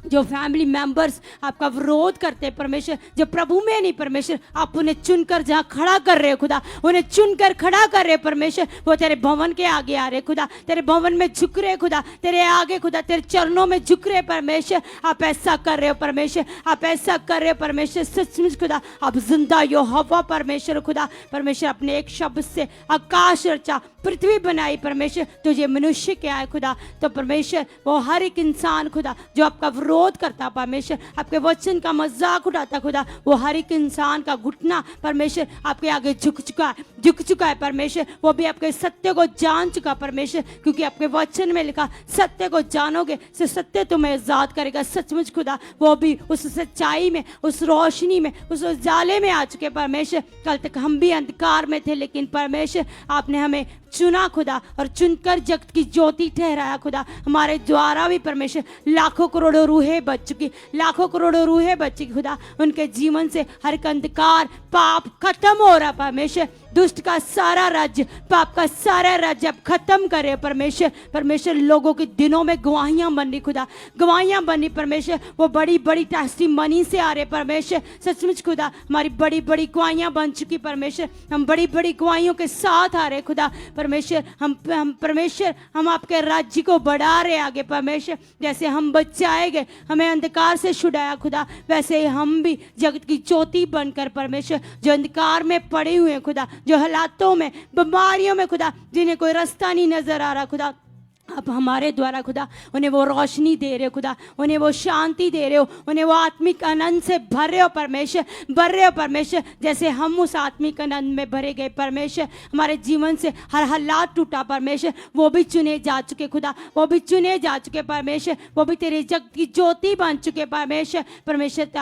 जो फैमिली मेंबर्स आपका विरोध करते हैं परमेश्वर, जो प्रभु में नहीं परमेश्वर, आप उन्हें चुनकर जहां खड़ा कर रहे हो खुदा, उन्हें चुनकर खड़ा कर रहे हो परमेश्वर। वो तेरे भवन के आगे आ रहे खुदा। तेरे भवन में झुक रहे खुदा। तेरे आगे खुदा, तेरे चरणों में झुक रहे परमेश्वर। आप ऐसा कर रहे हो परमेश्वर। आप ऐसा कर रहे हो परमेश्वर। सचमुच खुदा आप जिंदा यहोवा परमेश्वर खुदा। परमेश्वर अपने एक शब्द से आकाश रचा, पृथ्वी बनाई परमेश्वर। तुझे मनुष्य क्या है खुदा। तो परमेश्वर वो हर एक इंसान खुदा जो आपका विरोध विरोध करता परमेश्वर, आपके वचन का मजाक उड़ाता खुदा, वो हर एक इंसान का घुटना परमेश्वर आपके आगे झुक चुका है परमेश्वर। वो भी आपके सत्य को जान चुका परमेश्वर, क्योंकि आपके वचन में लिखा सत्य को जानोगे से सत्य तुम्हें आजाद करेगा। सचमुच खुदा वो भी उस सच्चाई में, उस रोशनी में, उस उजाले में आ चुके परमेश्वर। कल तक हम भी अंधकार में थे, लेकिन परमेश्वर आपने हमें चुना खुदा, और चुनकर जगत की ज्योति ठहराया खुदा। हमारे द्वारा भी परमेश्वर लाखों करोड़ों रूहें बच चुकी, लाखों करोड़ों रूहें बच चुकी खुदा। उनके जीवन से हर एक अंधकार पाप खत्म हो रहा परमेश्वर। दुष्ट का सारा राज्य, पाप का सारा राज्य अब खत्म करे परमेश्वर। परमेश्वर लोगों के दिनों में गवाहियां बन रही खुदा, गवाहियां बन रही परमेश्वर। वो बड़ी बड़ी टेस्टिमनी से आ रहे परमेश्वर। सचमुच खुदा हमारी बड़ी बड़ी गवाहियां बन चुकी परमेश्वर। हम बड़ी बड़ी गवाहियों के साथ आ रहे खुदा परमेश्वर। हम परमेश्वर हम आपके राज्य को बढ़ा रहे आगे परमेश्वर। जैसे हम बचाए गए, हमें अंधकार से छुड़ाया खुदा, वैसे ही हम भी जगत की ज्योति बनकर परमेश्वर, जो अंधकार में पड़े हुए हैं खुदा, जो हालातों में, बीमारियों में खुदा, जिन्हें कोई रास्ता नहीं नजर आ रहा खुदा, अब हमारे द्वारा खुदा उन्हें वो रोशनी दे रहे हो खुदा, उन्हें वो शांति दे रहे हो, उन्हें वो आत्मिक आनंद से भर रहे हो परमेश्वर, भर रहे हो परमेश्वर। जैसे हम उस आत्मिक आनंद में भरे गए परमेश्वर, हमारे जीवन से हर हालात टूटा परमेश्वर, वो भी चुने जा चुके खुदा, वो भी चुने जा चुके परमेश्वर, वो भी तेरे जगत की ज्योति बन चुके परमेश्वर। परमेश्वर तो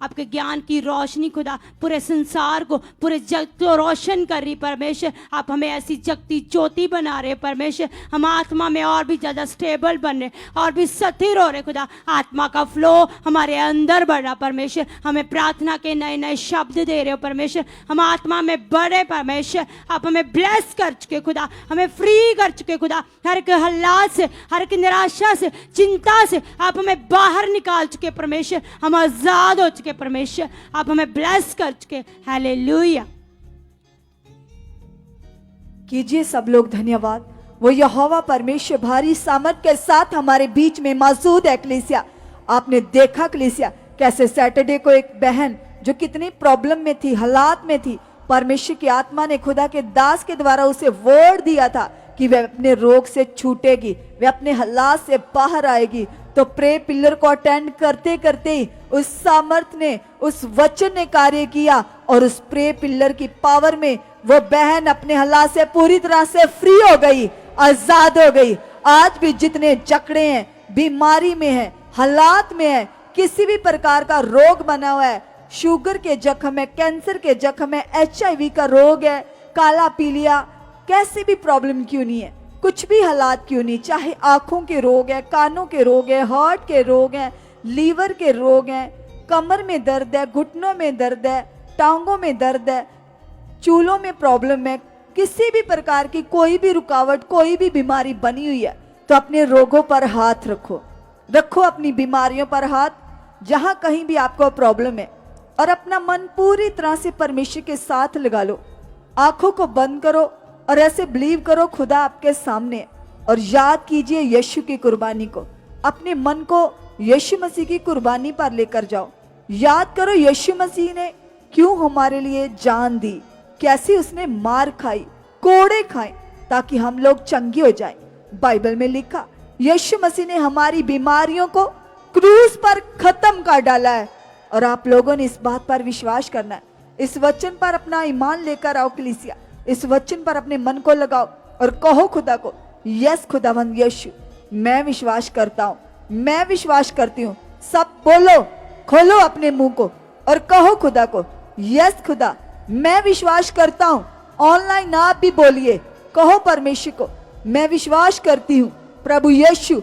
आपके ज्ञान की रोशनी खुदा पूरे संसार को, पूरे जगत को रोशन कर रही परमेश्वर। आप हमें ऐसी जगती ज्योति बना रहे परमेश्वर। हम आत्मा में और भी ज्यादा स्टेबल बन रहे, और भी स्थिर हो रहे खुदा। आत्मा का फ्लो हमारे अंदर बढ़ रहा परमेश्वर। हमें प्रार्थना के नए नए शब्द दे रहे हो परमेश्वर। हम आत्मा में बढ़े परमेश्वर। आप हमें ब्लेस कर चुके खुदा, हमें फ्री कर चुके खुदा। हर एक हालात से, हर एक निराशा से, चिंता से आप हमें बाहर निकाल चुके परमेश्वर। हम आजाद हो चुके परमेश्वर। आप हमें ब्लेस कर चुके। हालेलुया। कीजिए सब लोग धन्यवाद। वो यहोवा परमेश्वर भारी सामर्थ के साथ हमारे बीच में मौजूद है कलीसिया। आपने देखा कलीसिया कैसे सैटरडे को एक बहन जो कितनी प्रॉब्लम में थी, हालात में थी, परमेश्वर की आत्मा ने खुदा के दास के द्वारा उसे वर्ड दिया था कि वह अपने रोग से छूटेगी, वह अपने हालात से बाहर आएगी। तो प्रे पिलर को अटेंड करते करते ही उस सामर्थ ने, उस वचन ने कार्य किया, और उस प्रे पिलर की पावर में वो बहन अपने हालात से पूरी तरह से फ्री हो गई, आजाद हो गई। आज भी जितने जकड़े हैं, बीमारी में है, हालात में है, किसी भी प्रकार का रोग बना हुआ है, शुगर के जख्म है, कैंसर के जख्म है, HIV का रोग है, काला पीलिया, कैसी भी प्रॉब्लम क्यों नहीं है, कुछ भी हालात क्यों नहीं, चाहे आंखों के रोग है, कानों के रोग है, हार्ट के रोग है, लीवर के रोग है, कमर में दर्द है, घुटनों में दर्द है, टांगों में दर्द है, चूलों में प्रॉब्लम है, किसी भी प्रकार की कोई भी रुकावट, कोई भी बीमारी बनी हुई है, तो अपने रोगों पर हाथ रखो, रखो अपनी बीमारियों पर हाथ, जहां कहीं भी आपको प्रॉब्लम है, और अपना मन पूरी तरह से परमेश्वर के साथ लगा लो। आंखों को बंद करो और ऐसे बिलीव करो खुदा आपके सामने है, और याद कीजिए यीशु की कुर्बानी को। अपने मन को यीशु मसीह की कुर्बानी पर लेकर जाओ। याद करो यीशु मसीह ने क्यों हमारे लिए जान दी, कैसी उसने मार खाई, कोड़े खाए, ताकि हम लोग चंगे हो जाएं। बाइबल में लिखा यीशु मसीह ने हमारी बीमारियों को क्रूस पर खत्म कर डाला है, और आप लोगों ने इस बात पर विश्वास करना है। इस वचन पर अपना ईमान लेकर आओ कलीसिया, इस वचन पर अपने मन को लगाओ और कहो खुदा को, यस खुदावंद यीशु, मैं विश्वास करता हूँ, मैं विश्वास करती हूँ। सब बोलो, खोलो अपने मुंह को और कहो खुदा को, यस खुदा मैं विश्वास करता हूँ। ऑनलाइन आप भी बोलिए, कहो परमेश्वर को, मैं विश्वास करती हूँ प्रभु यीशु,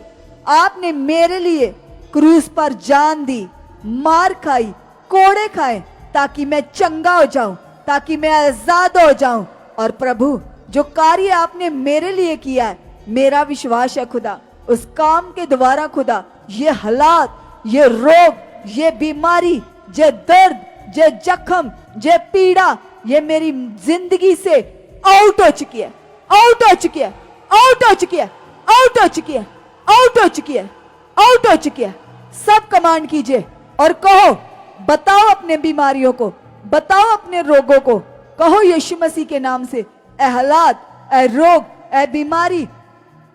आपने मेरे लिए क्रूस पर जान दी, मार खाई, कोड़े खाए, ताकि मैं चंगा हो जाऊं, ताकि मैं आजाद हो जाऊं। और प्रभु जो कार्य आपने मेरे लिए किया है, मेरा विश्वास है खुदा, उस काम के द्वारा खुदा ये हालात, ये रोग, ये बीमारी, ये दर्द, ये जख्म, ये पीड़ा, ये मेरी जिंदगी से आउट हो चुकी है, आउट हो चुकी है, आउट हो चुकी है, आउट हो चुकी है, आउट हो चुकी है, आउट हो चुकी है। सब कमांड कीजिए और कहो, बताओ अपने बीमारियों को, बताओ अपने रोगों को, कहो यीशु मसीह के नाम से, ए हालात, ए रोग, ए बीमारी,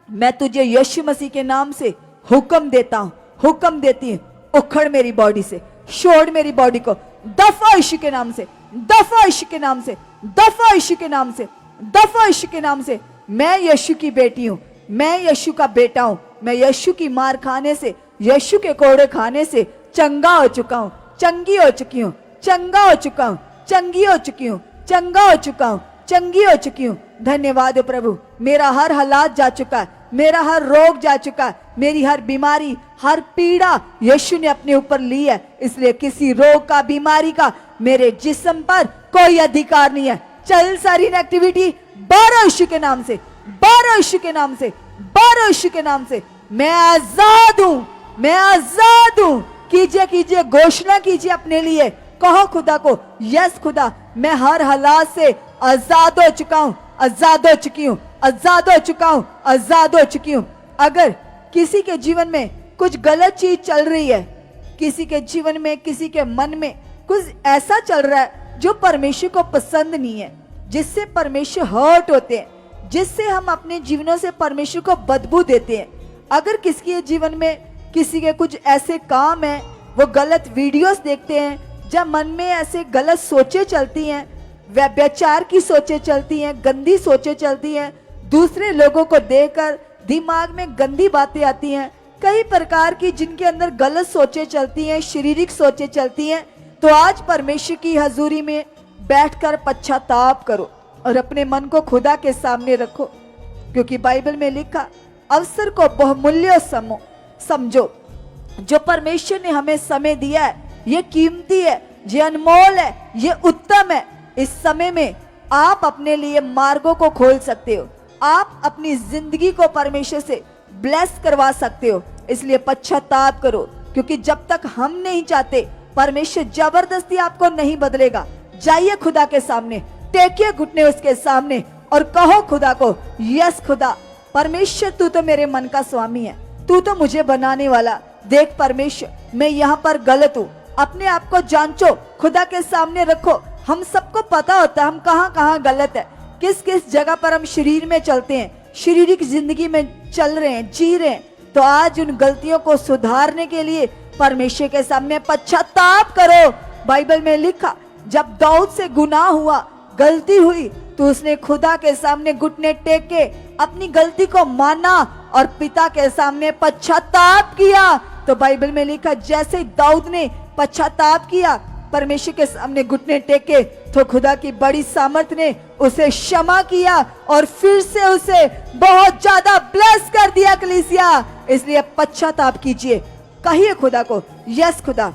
मैं तुझे यीशु मसीह के नाम से हुक्म देता हूं, हुक्म देती हूं, उखड़ मेरी बॉडी से, छोड़ मेरी बॉडी को, दफा यीशु के नाम से, दफा यीशु के नाम से, दफा यीशु के नाम से, दफा यीशु के नाम से। मैं यीशु की बेटी हूं, मैं यीशु का बेटा हूं, मैं यीशु की मार खाने से, यीशु के कोड़े खाने से चंगा हो चुका हूं, चंगी हो चुकी हूं, चंगा हो चुका हूं, चंगी हो चुकी हूं, चंगा हो चुका हूं, चंगी हो चुकी हूं। धन्यवाद हो प्रभु, मेरा हर हालात जा चुका है, मेरा हर रोग जा चुका है, मेरी हर बीमारी, हर पीड़ा यीशु ने अपने ऊपर ली है। इसलिए किसी रोग का, बीमारी का मेरे जिस्म पर कोई अधिकार नहीं है। चल सारी नेगेटिविटी बारह यीशु के नाम से, बारह यीशु के नाम से, बारह यीशु के नाम से। मैं आजाद हूं, मैं आजाद हूं। कीजिए कीजिए, घोषणा कीजिए अपने लिए, कहो खुदा को, यस खुदा, मैं हर हालात से आजाद हो चुका हूं, आजाद हो चुकी हूं, आजाद हो चुका हूं, आजाद हो चुकी हूं। अगर किसी के जीवन में कुछ गलत चीज चल रही है, किसी के जीवन में, किसी के मन में कुछ ऐसा चल रहा है जो परमेश्वर को पसंद नहीं है, जिससे परमेश्वर हर्ट होते हैं, जिससे हम अपने जीवनों से परमेश्वर को बदबू देते हैं। अगर किसी के जीवन में किसी के कुछ ऐसे काम है, वो गलत वीडियोस देखते हैं, जब मन में ऐसे गलत सोचें चलती हैं, व्यभिचार की सोचें चलती हैं, गंदी सोचें चलती हैं, दूसरे लोगों को देखकर दिमाग में गंदी बातें आती हैं, कई प्रकार की जिनके अंदर गलत सोचें चलती हैं, शारीरिक सोचें चलती हैं, तो आज परमेश्वर की हजूरी में बैठकर पश्चाताप करो और अपने मन को खुदा के सामने रखो। क्योंकि बाइबल में लिखा, अवसर को बहुमूल्य समझो। जो परमेश्वर ने हमें समय दिया है, ये कीमती है, ये अनमोल है, ये उत्तम है। इस समय में आप अपने लिए मार्गों को खोल सकते हो, आप अपनी जिंदगी को परमेश्वर से ब्लेस करवा सकते हो। इसलिए पश्चाताप करो, क्योंकि जब तक हम नहीं चाहते, परमेश्वर जबरदस्ती आपको नहीं बदलेगा। जाइए खुदा के सामने, टेकिए घुटने उसके सामने और कहो खुदा को, यस खुदा, परमेश्वर तू तो मेरे मन का स्वामी है, तू तो मुझे बनाने वाला। देख परमेश्वर, मैं यहाँ पर गलत हूँ। अपने आप को जांचो, खुदा के सामने रखो। हम सबको पता होता है हम कहाँ कहाँ गलत है, किस किस जगह पर हम शरीर में चलते हैं, शारीरिक जिंदगी में चल रहे हैं, जी रहे हैं। तो आज उन गलतियों को सुधारने के लिए परमेश्वर के सामने पश्चाताप करो। बाइबल में लिखा, जब दाऊद से गुनाह हुआ, गलती हुई, तो उसने खुदा के सामने घुटने टेक के अपनी गलती को माना और पिता के सामने पश्चाताप किया। तो बाइबल में लिखा, जैसे दाऊद ने पश्चाताप किया, परमेश्वर के सामने घुटने टेके, तो खुदा की बड़ी सामर्थ ने उसे क्षमा किया और फिर से उसे बहुत ज्यादा ब्लेस कर दिया कलीसिया। इसलिए पश्चाताप कीजिए, कहिए खुदा को, यस खुदा,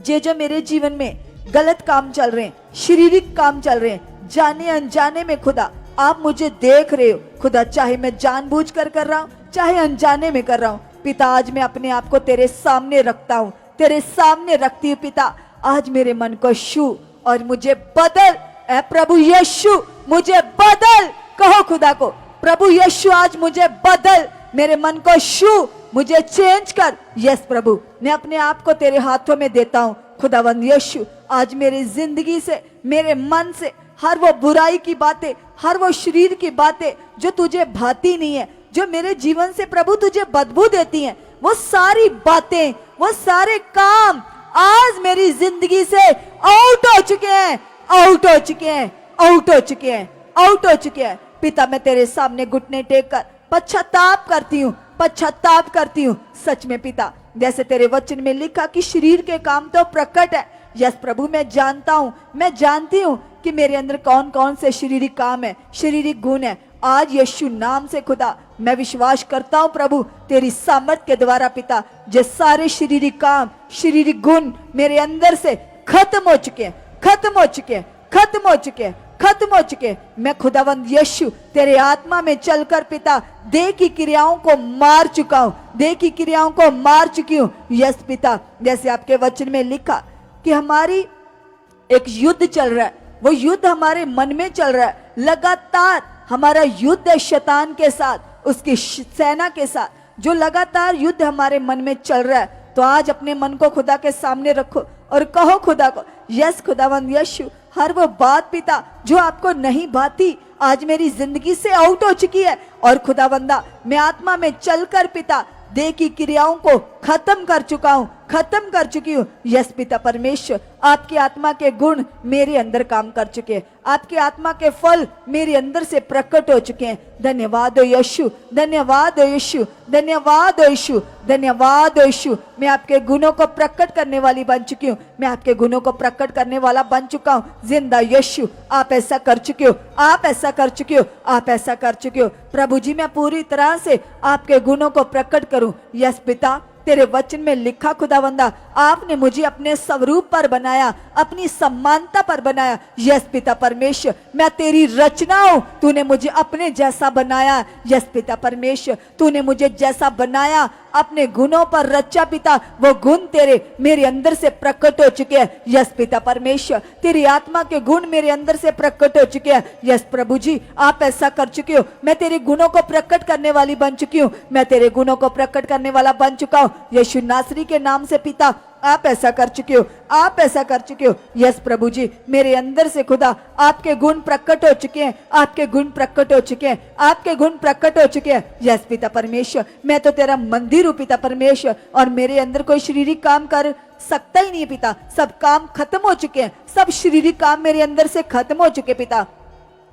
जो मेरे जीवन में गलत काम चल रहे हैं, शारीरिक काम चल रहे हैं, जाने अनजाने में खुदा आप मुझे देख रहे हो खुदा, चाहे मैं जानबूझकर कर रहा हूं, चाहे अनजाने में कर रहा हूं। पिता, आज मैं अपने आप को तेरे सामने रखता हूं, तेरे सामने रखती हूँ। पिता, आज मेरे मन को छू और मुझे बदल। ऐ प्रभु यीशु, मुझे बदल। कहो खुदा को, प्रभु यीशु, आज मुझे बदल, मेरे मन को छू, मुझे चेंज कर। यस प्रभु, मैं अपने आप को तेरे हाथों में देता हूँ। खुदावंद यीशु, आज मेरी जिंदगी से, मेरे मन से हर वो बुराई की बातें, हर वो शरीर की बातें जो तुझे भाती नहीं है, जो मेरे जीवन से प्रभु तुझे बदबू देती हैं, वो सारी बातें, वो सारे काम आज मेरी जिंदगी से आउट हो चुके हैं, आउट हो चुके हैं, आउट हो चुके हैं, आउट हो चुके हैं। पिता, मैं तेरे सामने घुटने टेक कर पश्चाताप करती हूँ, पश्चाताप करती हूँ। सच में पिता, जैसे तेरे वचन में लिखा कि शरीर के काम तो प्रकट है। यस प्रभु, मैं जानता हूँ, मैं जानती हूँ कि मेरे अंदर कौन कौन से शारीरिक काम है, शारीरिक गुण है। आज यीशु नाम से खुदा मैं विश्वास करता हूँ प्रभु, तेरी सामर्थ के द्वारा पिता, जो सारे शारीरिक काम, शारीरिक गुण मेरे अंदर से खत्म हो चुके हैं, खत्म हो चुके हैं, खत्म हो चुके हैं, खत्म हो चुके। मैं खुदावंद यीशु तेरे आत्मा में चलकर पिता देह की क्रियाओं को मार चुका हूँ, देह की क्रियाओं को मार चुकी हूँ। यस पिता, जैसे आपके वचन में लिखा कि हमारी एक युद्ध चल रहा है, वो युद्ध हमारे मन में चल रहा है। लगातार हमारा युद्ध है शैतान के साथ, उसकी सेना के साथ, जो लगातार युद्ध हमारे मन में चल रहा है। तो आज अपने मन को खुदा के सामने रखो और कहो खुदा को, यस खुदावंद यीशु, हर वो बात पिता जो आपको नहीं भाती आज मेरी जिंदगी से आउट हो चुकी है। और खुदावंदा, मैं आत्मा में चलकर पिता देह की क्रियाओं को खत्म कर चुका हूँ, खत्म कर चुकी हूँ। यस पिता परमेश्वर, आपकी आत्मा के गुण मेरे अंदर काम कर चुके हैं, आपकी आत्मा के फल मेरे अंदर से प्रकट हो चुके हैं। धन्यवाद हो यीशु, धन्यवाद हो यीशु, धन्यवाद हो यीशु, धन्यवाद हो यीशु। मैं आपके गुणों को प्रकट करने वाली बन चुकी हूँ, मैं आपके गुणों को प्रकट करने वाला बन चुका हूँ। जिंदा यीशु, आप ऐसा कर चुके हो, आप ऐसा कर चुके हो, आप ऐसा कर चुके हो। प्रभु जी, मैं पूरी तरह से आपके गुणों को प्रकट करूं। यस पिता, तेरे वचन में लिखा खुदावंदा, आपने मुझे अपने स्वरूप पर बनाया, अपनी समानता पर बनाया। यस पिता परमेश्वर, मैं तेरी रचना हूं, तूने मुझे अपने जैसा बनाया। यस पिता परमेश्वर, तूने मुझे जैसा बनाया, अपने गुणों पर रचा पिता, वो गुण तेरे मेरे अंदर से प्रकट हो चुके हैं। यस पिता परमेश्वर, तेरी आत्मा के गुण मेरे अंदर से प्रकट हो चुके हैं। यस प्रभु जी, आप ऐसा कर चुके हो। मैं तेरे गुणों को प्रकट करने वाली बन चुकी हूँ, मैं तेरे गुणों को प्रकट करने वाला बन चुका हूँ। यीशु नासरी के नाम से पिता, आप ऐसा कर चुके हो, आप ऐसा कर चुके हो। यस प्रभु जी, मेरे अंदर से खुदा आपके गुण प्रकट हो चुके हैं, आपके गुण प्रकट हो चुके हैं, आपके गुण प्रकट हो चुके हैं। यस पिता परमेश्वर, मैं तो तेरा मंदिर हूँ पिता परमेश्वर, और मेरे अंदर कोई शारीरिक काम कर सकता ही नहीं है पिता। सब काम खत्म हो चुके हैं, सब शारीरिक काम मेरे अंदर से खत्म हो चुके पिता।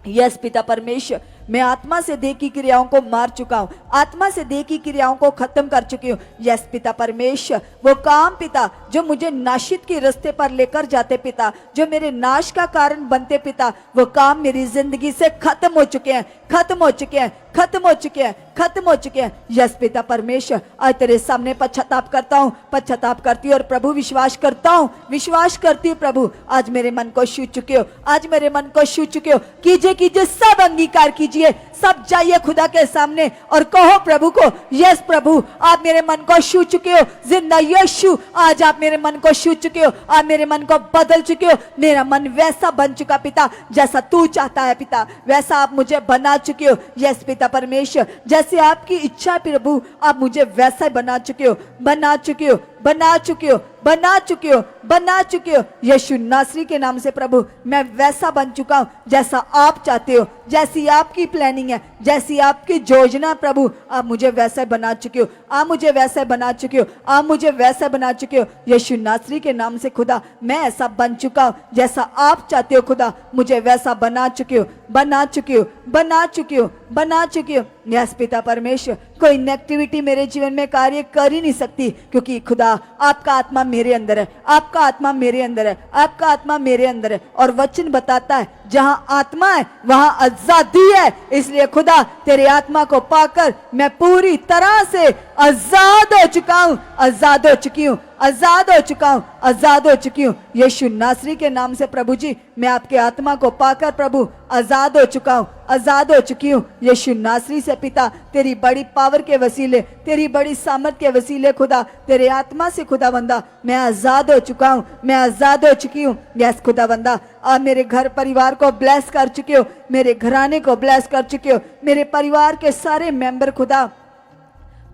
यस पिता परमेश्वर, मैं आत्मा से देह की क्रियाओं को मार चुका हूँ, आत्मा से देह की क्रियाओं को खत्म कर चुकी हूँ। यस पिता परमेश्वर, वो काम पिता जो मुझे नाशित के रास्ते पर लेकर जाते पिता, जो मेरे नाश का कारण बनते पिता, वो काम मेरी जिंदगी से खत्म हो चुके हैं, खत्म हो चुके हैं, खत्म हो चुके हैं, खत्म हो चुके हैं। यस पिता परमेश्वर, आज तेरे सामने पश्चाताप करता हूँ, पश्चाताप करती हूँ, और प्रभु विश्वास करता हूँ, विश्वास करती हूँ प्रभु, आज मेरे मन को छू चुके हो, आज मेरे मन को छू चुके हो। कीजिए कीजिए, सब अंगीकार कीजिए, सब जाइए खुदा के सामने और कहो प्रभु को, यस प्रभु, आप मेरे मन को छू चुके हो। जिंदा यीशु, आज आप मेरे मन को छू चुके हो, आप मेरे मन को बदल चुके हो। मेरा मन वैसा बन चुका पिता, जैसा तू चाहता है पिता, वैसा आप मुझे बना चुके हो। यस पिता परमेश्वर, जैसे आपकी इच्छा है प्रभु, आप मुझे वैसा बना चुके हो, बना चुके हो, बना चुके हो, बना चुके हो, बना चुके हो। यीशु नासरी के नाम से प्रभु, मैं वैसा बन चुका हूँ जैसा आप चाहते हो, जैसी आपकी प्लानिंग है, जैसी आपकी योजना प्रभु, आप मुझे वैसा बना चुके हो, आप मुझे वैसा बना चुके हो, आप मुझे वैसा बना चुके हो। यीशु नासरी के नाम से खुदा, मैं ऐसा बन चुका हूँ जैसा आप चाहते हो खुदा, मुझे वैसा बना चुके हो, बना चुके हो, बना चुके हो, बना चुके हो। यस पिता परमेश्वर, कोई नेगेटिविटी मेरे जीवन में कार्य कर ही नहीं सकती, क्योंकि खुदा आपका आत्मा मेरे अंदर है, आपका आत्मा मेरे अंदर है, आपका आत्मा मेरे अंदर है। और वचन बताता है, जहां आत्मा है वहां आजादी है। इसलिए खुदा, तेरे आत्मा को पाकर मैं पूरी तरह से आजाद हो चुका हूं, आजाद हो चुकी हूं, आजाद हो चुका हूं, आजाद हो चुकी हूं। यीशु नासरी के नाम से प्रभु जी, मैं आपके आत्मा को पाकर प्रभु आजाद हो चुका हूं, आजाद हो चुकी हूं। यीशु नासरी से पिता, तेरी बड़ी पावर के वसीले, तेरी बड़ी सामर्थ के वसीले खुदा, तेरे आत्मा से खुदा बंदा, मैं आजाद हो चुका हूं, मैं आजाद हो चुकी हूं। यस खुदा बंदा, आप मेरे घर परिवार को ब्लेस कर चुके हो, मेरे घराने को ब्लेस कर चुके हो, मेरे परिवार के सारे मेंबर खुदा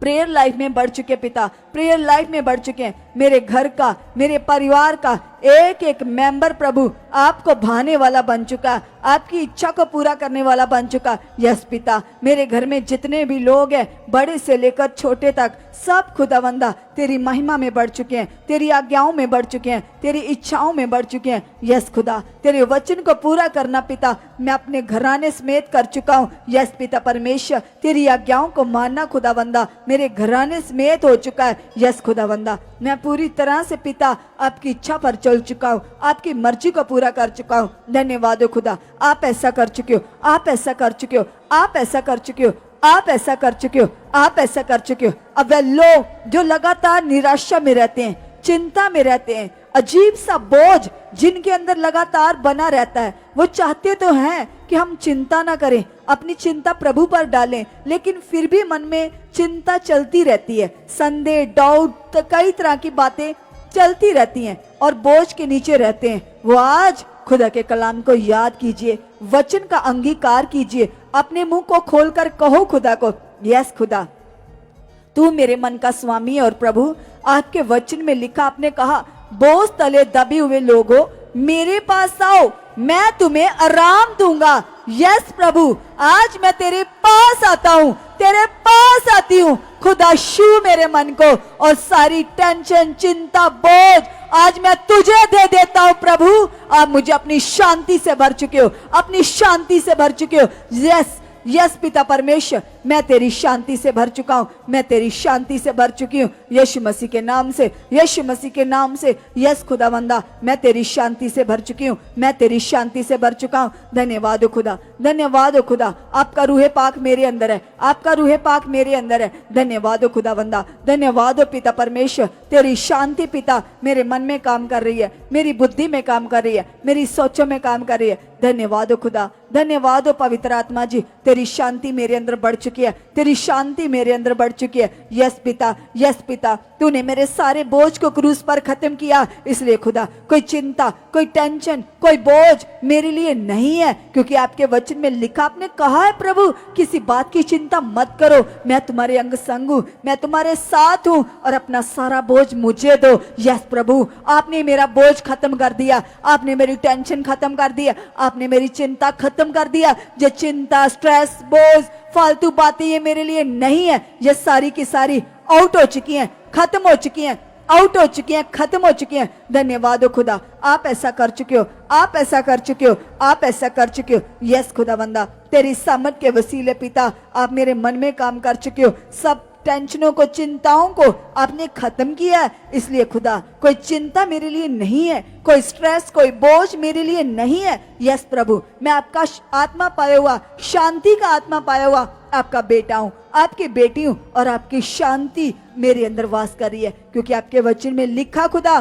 प्रेयर लाइफ में बढ़ चुके पिता, प्रेयर लाइफ में बढ़ चुके हैं। मेरे घर का, मेरे परिवार का एक एक मेंबर प्रभु आपको भाने वाला बन चुका, आपकी इच्छा को पूरा करने वाला बन चुका। यस पिता, मेरे घर में जितने भी लोग हैं, बड़े से लेकर छोटे तक, सब खुदावंदा तेरी महिमा में बढ़ चुके हैं, तेरी आज्ञाओं में बढ़ चुके हैं, तेरी इच्छाओं में बढ़ चुके हैं। यस खुदा, तेरे वचन को पूरा करना पिता, मैं अपने घराने समेत कर चुका हूँ। यस पिता परमेश्वर, तेरी आज्ञाओं को मानना खुदावंदा मेरे घराने समेत हो चुका है। यस खुदावंदा, मैं पूरी तरह से पिता आपकी इच्छा पर चल चुका हूँ, आपकी मर्जी को पूरा कर चुका हूँ। धन्यवाद हो खुदा, आप ऐसा कर चुके हो, आप ऐसा कर चुके हो, आप ऐसा कर चुके हो, आप ऐसा कर चुके हो, आप ऐसा कर चुके हो। अब वे लोग जो लगातार निराशा में रहते हैं, चिंता में रहते हैं, अजीब सा बोझ जिनके अंदर लगातार बना रहता है, वो चाहते तो हैं कि हम चिंता ना करें, अपनी चिंता प्रभु पर डालें, लेकिन फिर भी मन में चिंता चलती रहती है, संदेह, डाउट, कई तरह की बातें चलती रहती हैं और बोझ के नीचे रहते हैं। वो आज खुदा के कलाम को याद कीजिए, वचन का अंगीकार कीजिए, अपने मुंह को खोलकर कहो खुदा को, यस खुदा, तू मेरे मन का स्वामी और प्रभु। आपके वचन में लिखा, आपने कहा, बोझ तले दबे हुए लोगों मेरे पास आओ, मैं तुम्हें आराम दूंगा। यस प्रभु, आज मैं तेरे पास आता हूँ, तेरे पास आती हूँ। खुदा छू मेरे मन को और सारी टेंशन, चिंता, बोझ आज मैं तुझे दे देता हूँ प्रभु। आप मुझे अपनी शांति से भर चुके हो, अपनी शांति से भर चुके हो। यस यस पिता परमेश्वर, मैं तेरी शांति से भर चुका हूं, मैं तेरी शांति से भर चुकी हूं। यीशु मसीह के नाम से, यीशु मसीह के नाम से। यस खुदावंदा, मैं तेरी शांति से भर चुकी हूं, मैं तेरी शांति से भर चुका हूं। धन्यवाद हो खुदा, धन्यवाद हो खुदा। आपका रूहे पाक मेरे अंदर है, आपका रूहे पाक मेरे अंदर है। धन्यवाद हो खुदावंदा, धन्यवाद हो पिता परमेश्वर। तेरी शांति पिता मेरे मन में काम कर रही है, मेरी बुद्धि में काम कर रही है, मेरी सोचों में काम कर रही है। धन्यवाद हो खुदा, धन्यवाद हो पवित्र आत्मा जी। तेरी शांति मेरे अंदर बढ़ चुकी है, तेरी शांति मेरे अंदर बढ़ चुकी है। यस पिता, यस पिता, तूने मेरे सारे बोझ को क्रूस पर खत्म किया। इसलिए खुदा कोई चिंता, कोई टेंशन, कोई बोझ मेरे लिए नहीं है, क्योंकि आपके वचन में लिखा, आपने कहा है प्रभु किसी बात की चिंता मत करो, मैं तुम्हारे अंग संग हूं, मैं तुम्हारे साथ हूं और अपना सारा बोझ मुझे दो। यस प्रभु, आपने मेरा बोझ खत्म कर दिया, आपने मेरी टेंशन खत्म कर दिया, आपने मेरी चिंता खत्म कर दिया। जो चिंता, स्ट्रेस, बोझ, फालतू बातें ये मेरे लिए नहीं है, ये सारी की सारी आउट हो चुकी हैं, खत्म हो चुकी हैं, आउट हो चुकी हैं, खत्म हो चुकी हैं। धन्यवाद हो खुदा, आप ऐसा कर चुके हो, आप ऐसा कर चुके हो, आप ऐसा कर चुके हो। यस खुदावंदा, तेरी सामर्थ के वसीले पिता आप मेरे मन में काम कर चुके हो। सब टेंशनों को, चिंताओं को आपने खत्म किया है। इसलिए खुदा कोई चिंता मेरे लिए नहीं है, कोई स्ट्रेस, कोई बोझ मेरे लिए नहीं है। यस प्रभु, मैं आपका आत्मा पाया हुआ, शांति का आत्मा पाया हुआ आपका बेटा हूँ, आपकी बेटी हूँ और आपकी शांति मेरे अंदर वास कर रही है, क्योंकि आपके वचन में लिखा खुदा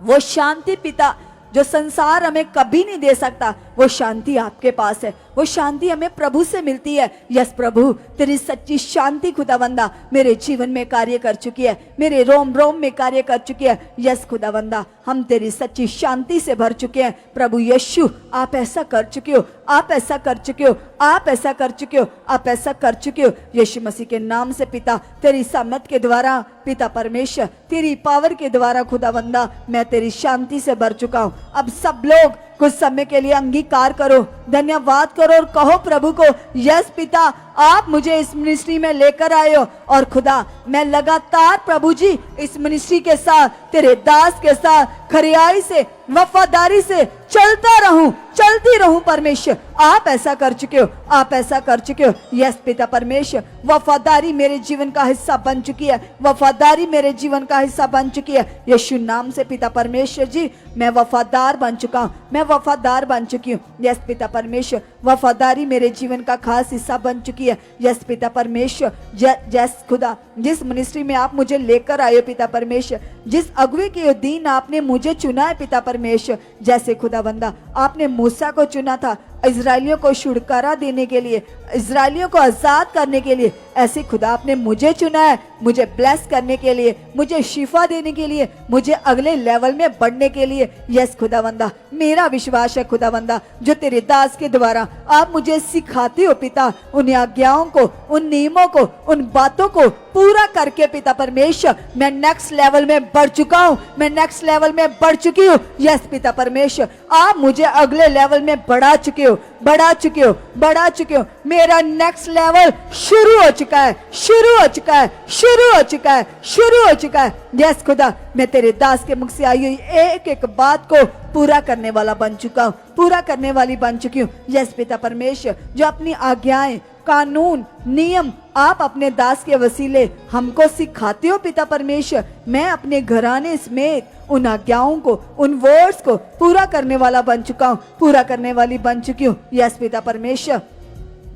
वो शांति पिता जो संसार हमें कभी नहीं दे सकता, वो शांति आपके पास है, वो शांति हमें प्रभु से मिलती है। यस प्रभु, तेरी सच्ची शांति खुदावंदा मेरे जीवन में कार्य कर चुकी है, मेरे रोम रोम में कार्य कर चुकी है। यस खुदावंदा, हम तेरी सच्ची शांति से भर चुके हैं। प्रभु यीशु, आप ऐसा कर चुके हो, आप ऐसा कर चुके हो, आप ऐसा कर चुके हो, आप ऐसा कर चुके हो। यीशु मसीह के नाम से पिता, तेरी सामर्थ के द्वारा पिता परमेश्वर, तेरी पावर के द्वारा खुदावंदा मैं तेरी शांति से भर चुका हूँ। अब सब लोग कुछ समय के लिए अंगीकार करो, धन्यवाद करो और कहो प्रभु को, यस पिता, आप मुझे इस मिनिस्ट्री में लेकर आए हो और खुदा मैं लगातार प्रभु जी इस मिनिस्ट्री के साथ, तेरे दास के साथ खरियाई से, वफादारी से चलता रहूं, चलती रहूं। परमेश्वर, आप ऐसा कर चुके हो, आप ऐसा कर चुके हो। यस पिता परमेश्वर, वफादारी मेरे जीवन का हिस्सा बन चुकी है, वफादारी मेरे जीवन का हिस्सा बन चुकी है। यीशु नाम से पिता परमेश्वर जी, मैं वफादार बन चुका हूं, मैं वफादार बन चुकी हूँ। यस पिता परमेश्वर, वफादारी मेरे जीवन का खास हिस्सा बन चुकी है। यस पिता परमेश्वर, जस खुदा जिस मिनिस्ट्री में आप मुझे लेकर आए हो पिता परमेश्वर, जिस अगुवे के अधीन आपने मुझे चुना है पिता परमेश्वर, जैसे खुदावंदा आपने मूसा को चुना था इजरायलियों को छुटकारा देने के लिए, इजरायलियों को आजाद करने के लिए, ऐसे खुदा आपने मुझे चुना है, मुझे ब्लेस करने के लिए, मुझे शिफा देने के लिए, मुझे अगले लेवल में बढ़ने के लिए। यस खुदावंदा, मेरा विश्वास है खुदावंदा, जो तेरे दास के द्वारा आप मुझे सिखाते हो पिता, उन आज्ञाओं को, उन नियमों को, उन बातों को पूरा करके पिता परमेश्वर मैं नेक्स्ट लेवल में बढ़ चुका हूँ, मैं नेक्स्ट लेवल में बढ़ चुकी हूँ। यस पिता परमेश्वर, आप मुझे अगले लेवल में बढ़ा चुके हो, बढ़ा चुके हो, बढ़ा चुके हो। मेरा नेक्स्ट लेवल शुरू हो चुका है, शुरू हो चुका है, शुरू हो चुका है, शुरू हो चुका है। यस खुदा, मैं तेरे दास के मुख से आई हुई एक एक बात को पूरा करने वाला बन चुका हूँ, पूरा करने वाली बन चुकी हूँ। यस पिता परमेश्वर, जो अपनी आज्ञाएं, कानून, नियम आप अपने दास के वसीले हमको सिखाते हो पिता परमेश्वर, मैं अपने घराने समेत उन आज्ञाओं को, उन वर्ड्स को पूरा करने वाला बन चुका हूँ, पूरा करने वाली बन चुकी हूँ। यस पिता परमेश्वर,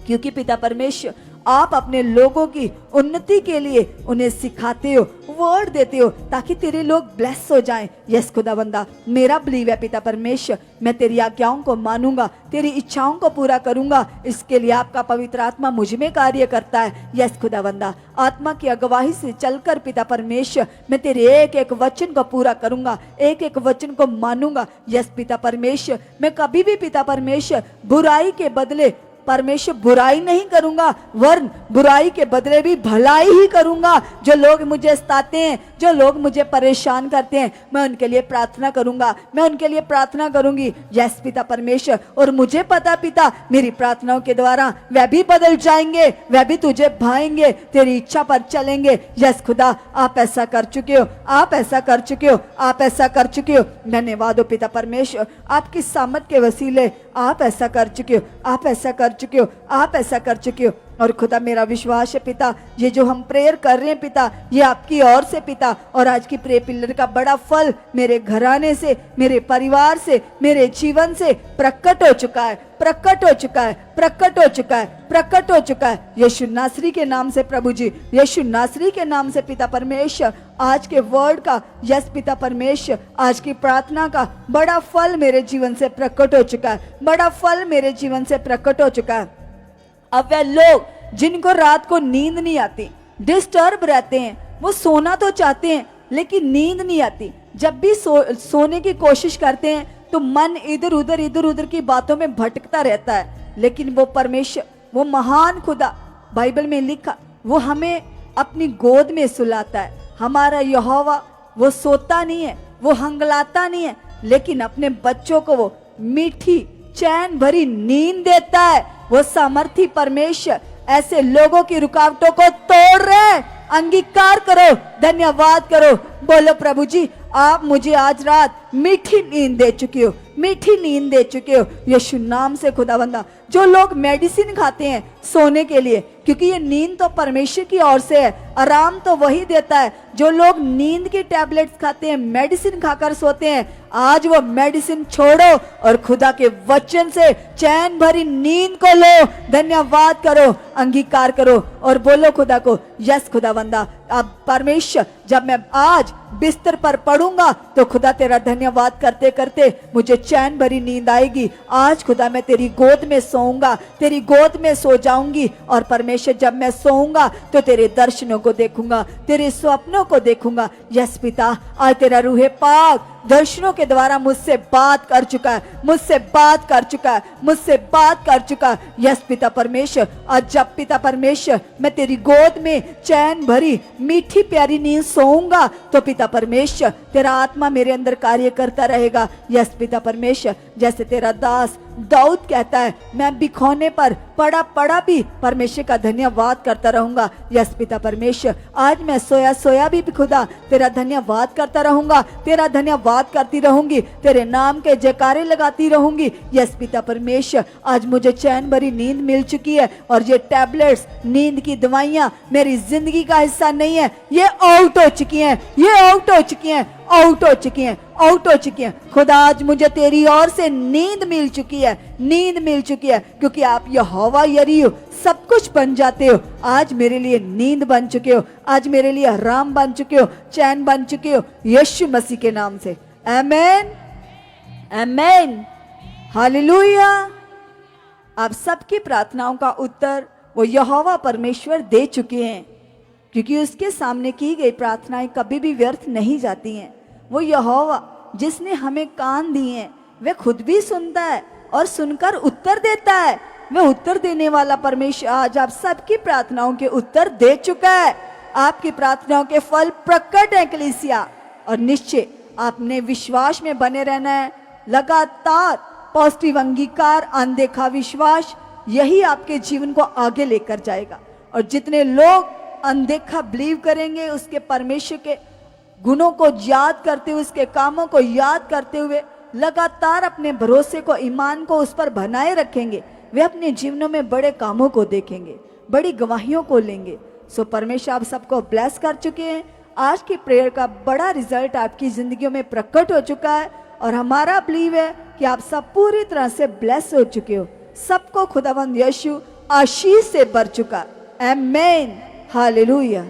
क्योंकि पिता परमेश्वर आप अपने लोगों की उन्नति के लिए उन्हें सिखाते हो, वर्ड देते हो, ताकि तेरे लोग ब्लेस हो जाएं। यस खुदावंदा, मेरा बिलीव है पिता परमेश्वर, मैं तेरी आज्ञाओं को मानूंगा, तेरी इच्छाओं को पूरा करूंगा। इसके लिए आपका पवित्र आत्मा मुझ में कार्य करता है। यस खुदावंदा, आत्मा की अगुवाई से चलकर पिता परमेश्वर मैं तेरे एक एक वचन को पूरा करूंगा, एक एक वचन को मानूंगा। यस पिता परमेश्वर, मैं कभी भी पिता परमेश्वर बुराई के बदले परमेश्वर बुराई नहीं करूंगा, वरन बुराई के बदले भी भलाई ही करूंगा। जो लोग मुझे सताते हैं, जो लोग मुझे परेशान करते हैं, मैं उनके लिए प्रार्थना करूंगा, मैं उनके लिए प्रार्थना करूंगी। यस पिता परमेश्वर, और मुझे पता पिता, मेरी प्रार्थनाओं के द्वारा वह भी बदल जाएंगे, वह भी तुझे भाएंगे, तेरी इच्छा पर चलेंगे। यस खुदा, आप ऐसा कर चुके हो, आप ऐसा कर चुके हो, आप ऐसा कर चुके हो। धन्यवाद हो पिता परमेश्वर, आपकी सामर्थ के वसीले आप ऐसा कर चुके हो, आप ऐसा कर चुके हो, आप ऐसा कर चुके हो। और खुदा मेरा विश्वास है पिता, ये जो हम प्रेयर कर रहे हैं पिता, ये आपकी ओर से पिता, और आज की प्रे पिलर का बड़ा फल मेरे घराने से, मेरे परिवार से, मेरे जीवन से प्रकट हो चुका है, प्रकट हो चुका है, प्रकट हो चुका है, प्रकट हो चुका है। यीशु नासरी के नाम से प्रभु जी, यीशु नासरी के नाम से पिता परमेश्वर, आज के वर्ड का, यस पिता परमेश्वर, आज की प्रार्थना का बड़ा फल मेरे जीवन से प्रकट हो चुका है, बड़ा फल मेरे जीवन से प्रकट हो चुका है। अब वे लोग जिनको रात को नींद नहीं आती, डिस्टर्ब रहते हैं, वो सोना तो चाहते हैं लेकिन नींद नहीं आती, जब भी सोने की कोशिश करते हैं तो मन इधर उधर की बातों में भटकता रहता है। लेकिन वो परमेश्वर, वो महान खुदा, बाइबल में लिखा, वो हमें अपनी गोद में सुलाता है। हमारा यहोवा, वो सोता नहीं है, वो हंगलाता नहीं है, लेकिन अपने बच्चों को वो मीठी चैन भरी नींद देता है। वो सामर्थी परमेश्वर ऐसे लोगों की रुकावटों को तोड़ रहे हैं। अंगीकार करो, धन्यवाद करो, बोलो प्रभु जी, आप मुझे आज रात मीठी नींद दे चुके हो, मीठी नींद दे चुके हो। यीशु नाम से खुदावंदा, जो लोग मेडिसिन खाते हैं सोने के लिए, क्योंकि ये नींद तो परमेश्वर की ओर से है, आराम तो वही देता है। जो लोग नींद की टैबलेट्स खाते हैं, मेडिसिन खाकर सोते हैं, आज वो मेडिसिन छोड़ो और खुदा के वचन से चैन भरी नींद को लो। धन्यवाद करो, अंगीकार करो और बोलो खुदा को, यस खुदावंदा, अब परमेश्वर, जब मैं आज बिस्तर पर पड़ूंगा तो खुदा तेरा धन्यवाद करते करते मुझे चैन भरी नींद आएगी। आज खुदा मैं तेरी गोद में सोऊंगा, तेरी गोद में सो जाऊंगी। और परमेश्वर, जब मैं सोऊंगा तो तेरे दर्शनों को देखूंगा, तेरे स्वप्नों को देखूंगा। यस पिता, आज तेरा रूहे पाक दर्शनों के द्वारा मुझसे बात कर चुका है, मुझसे बात कर चुका है, मुझसे बात कर चुका है। यस पिता परमेश्वर, आज जब पिता परमेश्वर मैं तेरी गोद में चैन भरी मीठी प्यारी नींद सोऊंगा तो पिता परमेश्वर तेरा आत्मा मेरे अंदर कार्य करता रहेगा। यस पिता परमेश्वर, जैसे तेरा दास दाऊद कहता है, मैं बिखौने पर पड़ा पड़ा भी परमेश्वर का धन्यवाद करता रहूंगा। यस पिता परमेश्वर, आज मैं सोया सोया भी खुदा तेरा धन्यवाद करता रहूंगा, तेरा धन्यवाद करती रहूंगी, तेरे नाम के जयकारे लगाती रहूंगी। यस पिता परमेश्वर, आज मुझे चैन भरी नींद मिल चुकी है और ये टैबलेट्स, नींद की दवाइयां मेरी जिंदगी का हिस्सा नहीं है, ये आउट हो चुकी हैं, ये आउट हो चुकी हैं, आउट हो चुकी हैं, आउट हो चुकी हैं। खुदा, आज मुझे तेरी ओर से नींद मिल चुकी है, नींद मिल चुकी है, क्योंकि आप यहोवा यरी हो, सब कुछ बन जाते हो। आज मेरे लिए नींद बन चुके हो, आज मेरे लिए आराम बन चुके हो, चैन बन चुके हो, यीशु मसीह के नाम से। आमेन, आमेन, हालेलुया। आप सबकी प्रार्थनाओं का उत्तर वो यहोवा परमेश्वर दे चुके हैं, क्योंकि उसके सामने की गई प्रार्थनाएं कभी भी व्यर्थ नहीं जाती हैं। वो यहोवा जिसने हमें कान दिए हैं, वह खुद भी सुनता है और सुनकर उत्तर देता है। वह उत्तर देने वाला परमेश्वर आज आप सबकी प्रार्थनाओं के उत्तर दे चुका है। आपकी प्रार्थनाओं के फल प्रकट है कलीसिया, और निश्चय आपने विश्वास में बने रहना है। लगातार पॉजिटिव अंगीकार, अनदेखा विश्वास, यही आपके जीवन को आगे लेकर जाएगा। और जितने लोग अनदेखा बिलीव करेंगे, उसके परमेश्वर के गुणों को याद करते हुए, उसके कामों को याद करते हुए लगातार अपने भरोसे को, ईमान को उस पर बनाए रखेंगे, वे अपने जीवनों में बड़े कामों को देखेंगे, बड़ी गवाहियों को लेंगे। सो परमेश्वर आप सबको ब्लेस कर चुके हैं। आज की प्रेयर का बड़ा रिजल्ट आपकी जिंदगियों में प्रकट हो चुका है, और हमारा बिलीव है कि आप सब पूरी तरह से ब्लेस हो चुके हो। सबको खुदावंद यीशु आशीष से भर चुका। आमेन, हालेलुया।